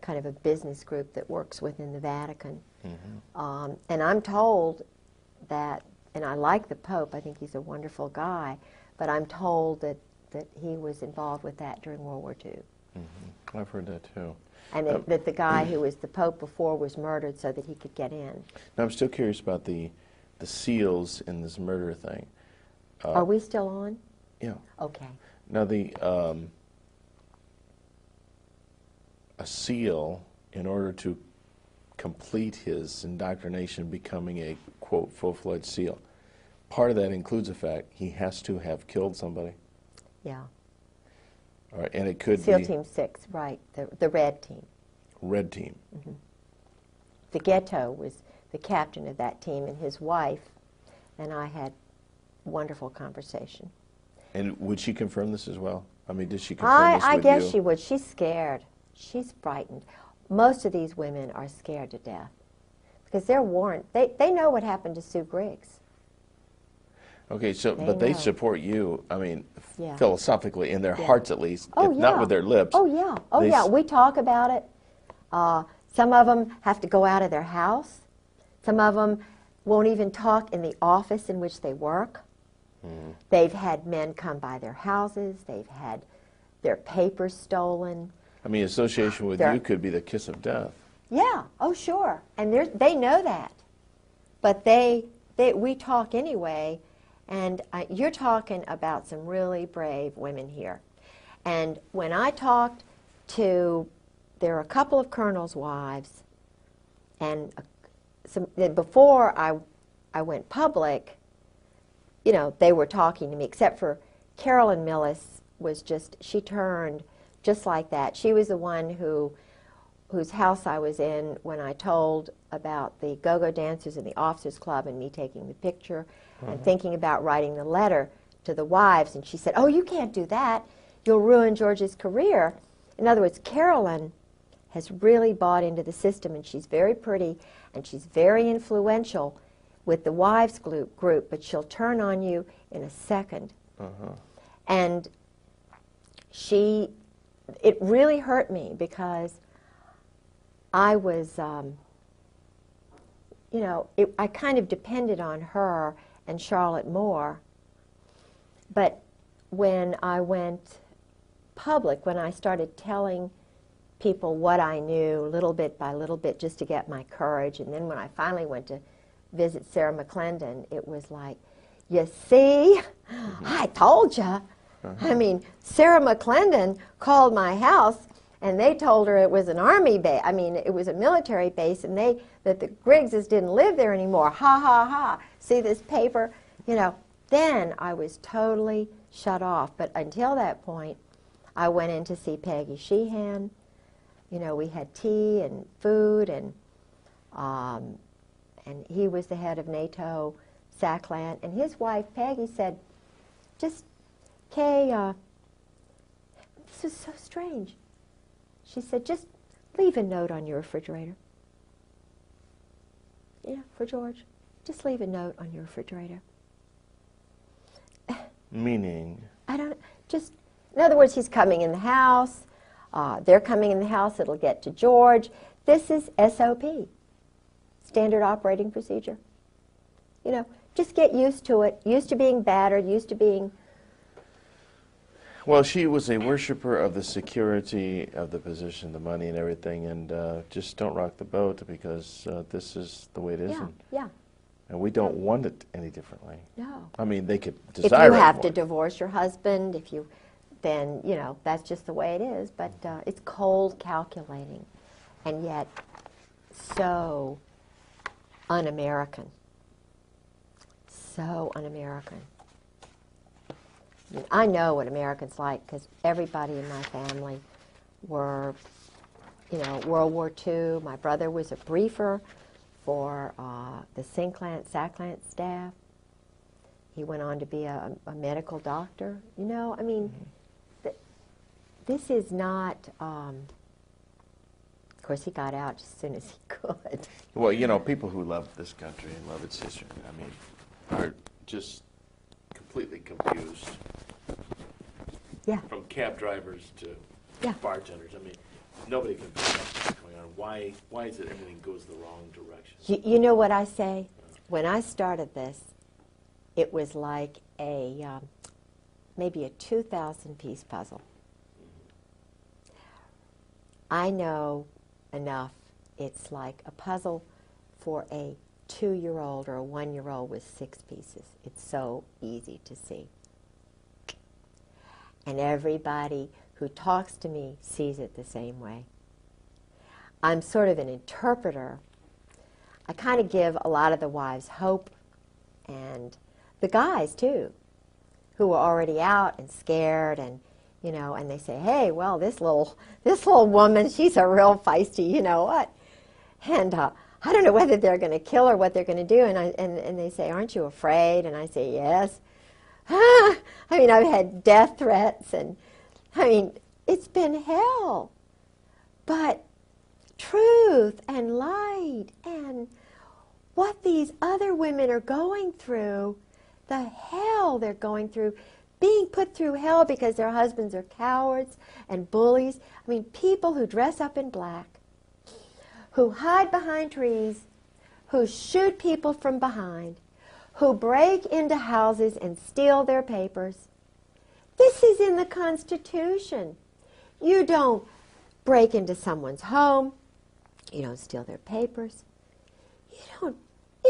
kind of a business group that works within the Vatican. And I'm told that, and I like the Pope, I think he's a wonderful guy, but I'm told that he was involved with that during World War II. I've heard that too. And that the guy who was the Pope before was murdered so that he could get in. Now, I'm still curious about the SEALs in this murder thing. Are we still on? Yeah. Okay. Now, a SEAL, in order to complete his indoctrination, becoming a, quote, full-fledged SEAL, part of that includes the fact he has to have killed somebody. Yeah. All right, and it could SEAL be Team 6, right, the red team. Red team. The Ghetto was the captain of that team, and his wife and I had wonderful conversation. And would she confirm this as well? I mean, did she confirm this with you? I guess she would. She's scared. She's frightened. Most of these women are scared to death because they're warned. They know what happened to Sue Griggs. Okay, so They but they know. support you, I mean, Yeah. philosophically, in their Yeah. hearts at least, Oh, if not yeah. with their lips. Oh, yeah. Oh, they yeah. s- We talk about it. Some of them have to go out of their house. Some of them won't even talk in the office in which they work. They've had men come by their houses. They've had their papers stolen. I mean, association with They're- you could be the kiss of death. Yeah. Oh, sure. And they know that. But we talk anyway. And you're talking about some really brave women here. And when I talked to, there are a couple of colonels' wives, and before I went public, you know, they were talking to me, except for Carolyn Millis she turned just like that. She was the one whose house I was in when I told about the go-go dancers in the officers club and me taking the picture and thinking about writing the letter to the wives. And she said, "Oh, you can't do that. You'll ruin George's career." In other words, Carolyn has really bought into the system, and she's very pretty and she's very influential with the wives group, but she'll turn on you in a second. And it really hurt me because I was, you know, I kind of depended on her and Charlotte Moore. But when I went public, when I started telling people what I knew little bit by little bit just to get my courage, and then when I finally went to visit Sarah McClendon, it was like, you see, I told you. I mean, Sarah McClendon called my house and they told her it was an army base. I mean, it was a military base, and that the Griggses didn't live there anymore. Ha, ha, ha. See this paper? You know, then I was totally shut off. But until that point, I went in to see Peggy Sheehan. You know, we had tea and food, and he was the head of NATO, Sackland. And his wife, Peggy, said, just, Kay, this is so strange. She said, just leave a note on your refrigerator. Yeah, for George. Just leave a note on your refrigerator. Meaning? In other words, he's coming in the house. They're coming in the house. It'll get to George. This is SOP, standard operating procedure. You know, just get used to it, used to being battered, used to being... Well, she was a worshiper of the security of the position, the money and everything, and just don't rock the boat because this is the way it is. Yeah. And we don't want it any differently. No. I mean, they could If desire you it have more. to divorce your husband, then, you know, that's just the way it is. But it's cold calculating, and yet so un-American. So un-American. I know what Americans like because everybody in my family were you know, World War II. My brother was a briefer for the SACLANT staff. He went on to be a medical doctor. You know, I mean, this is not, of course he got out as soon as he could. Well, you know, people who love this country and love its history, I mean, are just completely confused. Yeah. From cab drivers to Yeah. bartenders. I mean, nobody can figure out what's going on. Why is it everything goes the wrong direction? You know what I say? When I started this, it was like a maybe a 2,000-piece puzzle. I know enough. It's like a puzzle for a 2-year-old or a 1-year-old with 6 pieces. It's so easy to see. And everybody who talks to me sees it the same way. I'm sort of an interpreter. I kind of give a lot of the wives hope, and the guys too, who are already out and scared, and you know, and they say, "Hey, well, this little woman, she's a real feisty, you know what?" And I don't know whether they're going to kill her, what they're going to do, and they say, "Aren't you afraid?" And I say, "Yes." I mean, I've had death threats, and I mean, it's been hell. But truth and light and what these other women are going through, the hell they're going through, being put through hell because their husbands are cowards and bullies. I mean, people who dress up in black, who hide behind trees, who shoot people from behind, who break into houses and steal their papers. This is in the Constitution. You don't break into someone's home. You don't steal their papers. You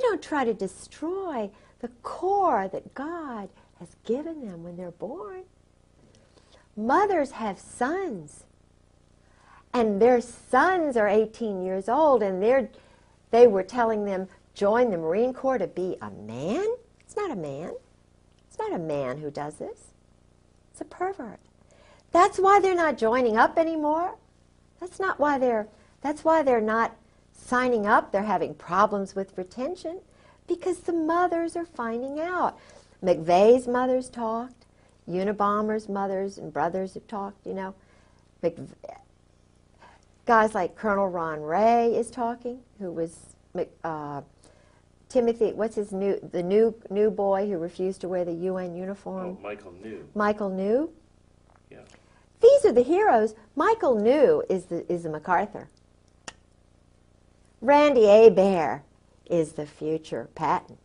don't try to destroy the core that God has given them when they're born. Mothers have sons, and their sons are 18 years old, and they were telling them, join the Marine Corps to be a man? It's not a man. It's not a man who does this. It's a pervert. That's why they're not joining up anymore. That's why they're not signing up. They're having problems with retention because the mothers are finding out. McVeigh's mothers talked. Unabomber's mothers and brothers have talked, you know. Guys like Colonel Ron Ray is talking, who was Timothy, what's his the new boy who refused to wear the UN uniform? Oh, Michael New. Michael New? Yeah. These are the heroes. Michael New is the MacArthur. Randy Hebert is the future Patton.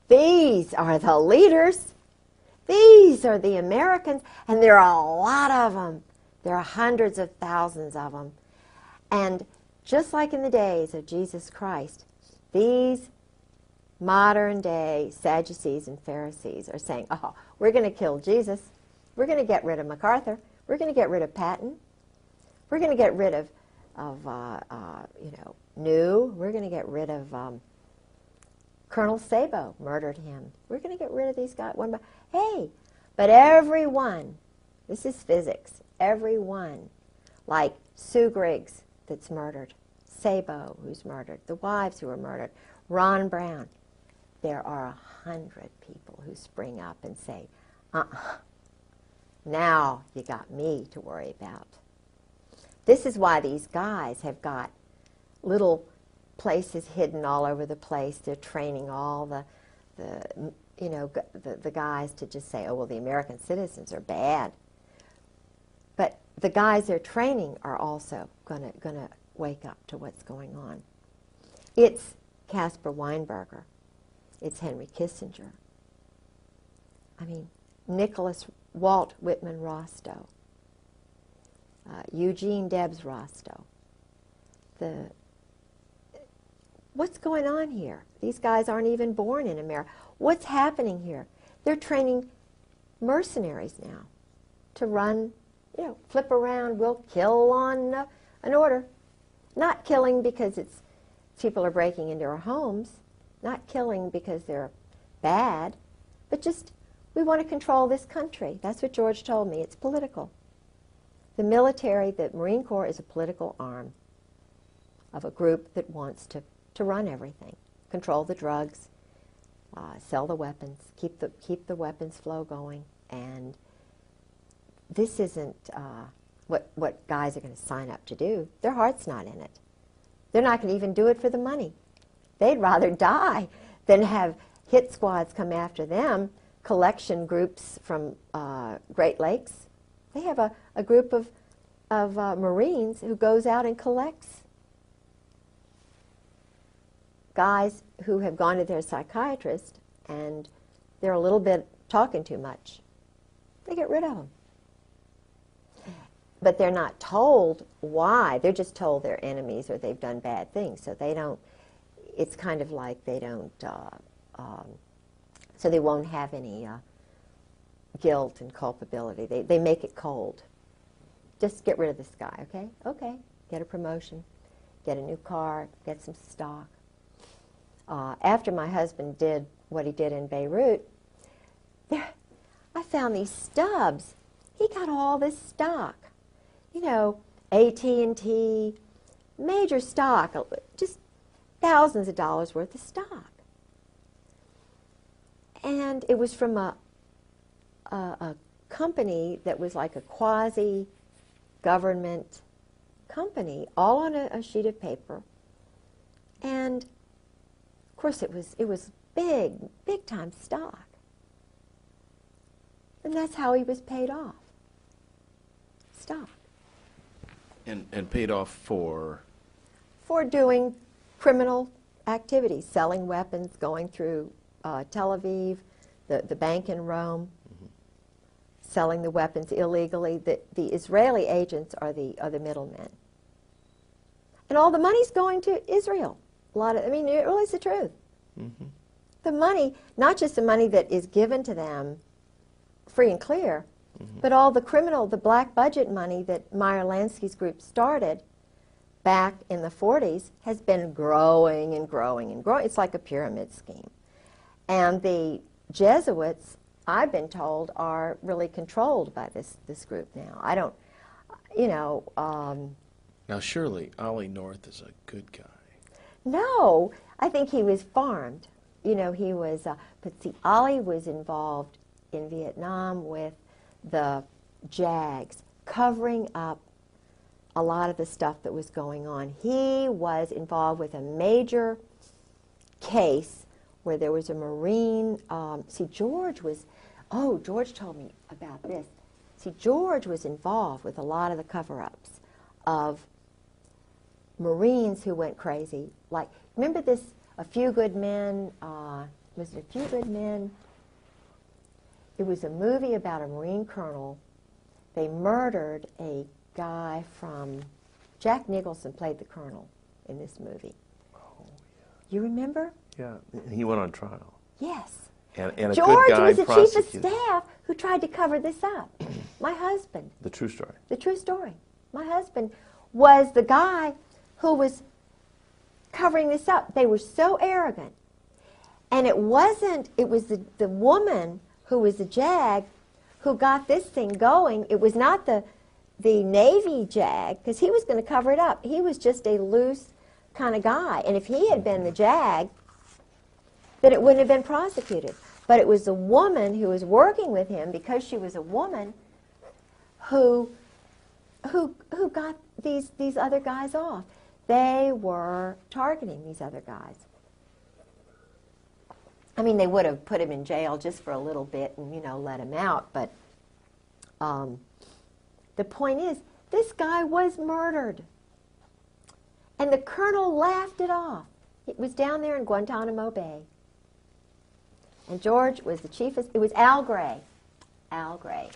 These are the leaders. These are the Americans, and there are a lot of them. There are hundreds of thousands of them. And just like in the days of Jesus Christ, these modern-day Sadducees and Pharisees are saying, oh, we're going to kill Jesus. We're going to get rid of MacArthur. We're going to get rid of Patton. We're going to get rid of New. We're going to get rid of Colonel Sabo, murdered him. We're going to get rid of these guys one by hey, but everyone, this is physics, everyone, like Sue Griggs that's murdered, Sabo who's murdered, the wives who were murdered, Ron Brown, there are 100 people who spring up and say, now you got me to worry about. This is why these guys have got little places hidden all over the place. They're training all the guys to just say, oh, well, the American citizens are bad. But the guys they're training are also gonna wake up to what's going on. It's Caspar Weinberger. It's Henry Kissinger. I mean, Walt Whitman Rostow. Eugene Debs Rostow. What's going on here? These guys aren't even born in America. What's happening here? They're training mercenaries now to run, flip around. We'll kill on an order. Not killing because people are breaking into our homes. Not killing because they're bad. But just, we want to control this country. That's what George told me. It's political. The military, the Marine Corps is a political arm of a group that wants to run everything, control the drugs, sell the weapons, keep the weapons flow going, and this isn't what guys are going to sign up to do. Their heart's not in it. They're not going to even do it for the money. They'd rather die than have hit squads come after them, collection groups from Great Lakes. They have a group of Marines who goes out and collects guys who have gone to their psychiatrist and they're a little bit talking too much. They get rid of them. But they're not told why. They're just told they're enemies or they've done bad things. So they don't, it's kind of like they don't, so they won't have any guilt and culpability. They make it cold. Just get rid of this guy, okay? Okay, get a promotion, get a new car, get some stock. After my husband did what he did in Beirut, I found these stubs. He got all this stock. You know, AT&T, major stock, just thousands of dollars worth of stock. And it was from a company that was like a quasi-government company, all on a sheet of paper. And of course it was big time stock. And that's how he was paid off. Stock. And paid off for? For doing criminal activities, selling weapons, going through Tel Aviv, the bank in Rome, selling the weapons illegally. The Israeli agents are the middlemen. And all the money's going to Israel. I mean, it really is the truth. Mm-hmm. The money, not just the money that is given to them free and clear, but all the the black budget money that Meyer Lansky's group started back in the 40s has been growing and growing and growing. It's like a pyramid scheme. And the Jesuits, I've been told, are really controlled by this group now. I don't, you know... now, surely Ollie North is a good guy. No, I think he was farmed. You know, he was... but see, Ollie was involved in Vietnam with the JAGs, covering up a lot of the stuff that was going on. He was involved with a major case where there was a Marine, see, George told me about this. See, George was involved with a lot of the cover-ups of Marines who went crazy. Like, remember this, A Few Good Men, was it A Few Good Men? It was a movie about a Marine colonel. They murdered a guy from... Jack Nicholson played the colonel in this movie. Oh, yeah. You remember? Yeah, and he went on trial. Yes. And a George good guy was the chief of prosecuted. staff who tried to cover this up. My husband. The true story. The true story. My husband was the guy who was covering this up. They were so arrogant. And it was the woman who was the JAG who got this thing going. It was not the Navy JAG, because he was going to cover it up. He was just a loose kind of guy. And if he had been the JAG, then it wouldn't have been prosecuted. But it was the woman who was working with him, because she was a woman, who got these other guys off. They were targeting these other guys. I mean, they would have put him in jail just for a little bit and, you know, let him out. But the point is, this guy was murdered. And the colonel laughed it off. It was down there in Guantanamo Bay. And George was the chief of... It was Al Gray. Al Gray.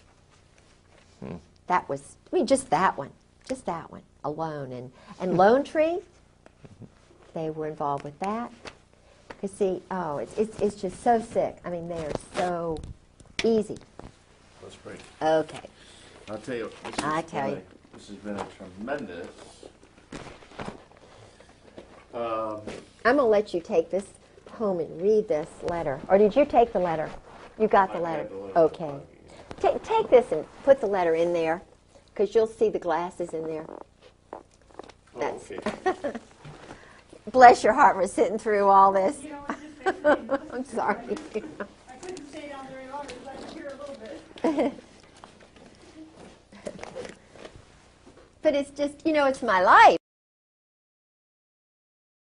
That was... I mean, just that one. Just that one alone. And Lone Tree, they were involved with that. You see, it's just so sick. I mean, they are so easy. Let's break. Okay. I'll tell you. This has been a tremendous. I'm going to let you take this home and read this letter. Or did you take the letter? You got the letter. Okay. Take this and put the letter in there. because you'll see the glasses in there. Oh, okay. Bless your heart for sitting through all this. You know, it's just basically, I'm sorry. I couldn't stay down very long because I could hear a little bit. But it's just, you know, it's my life.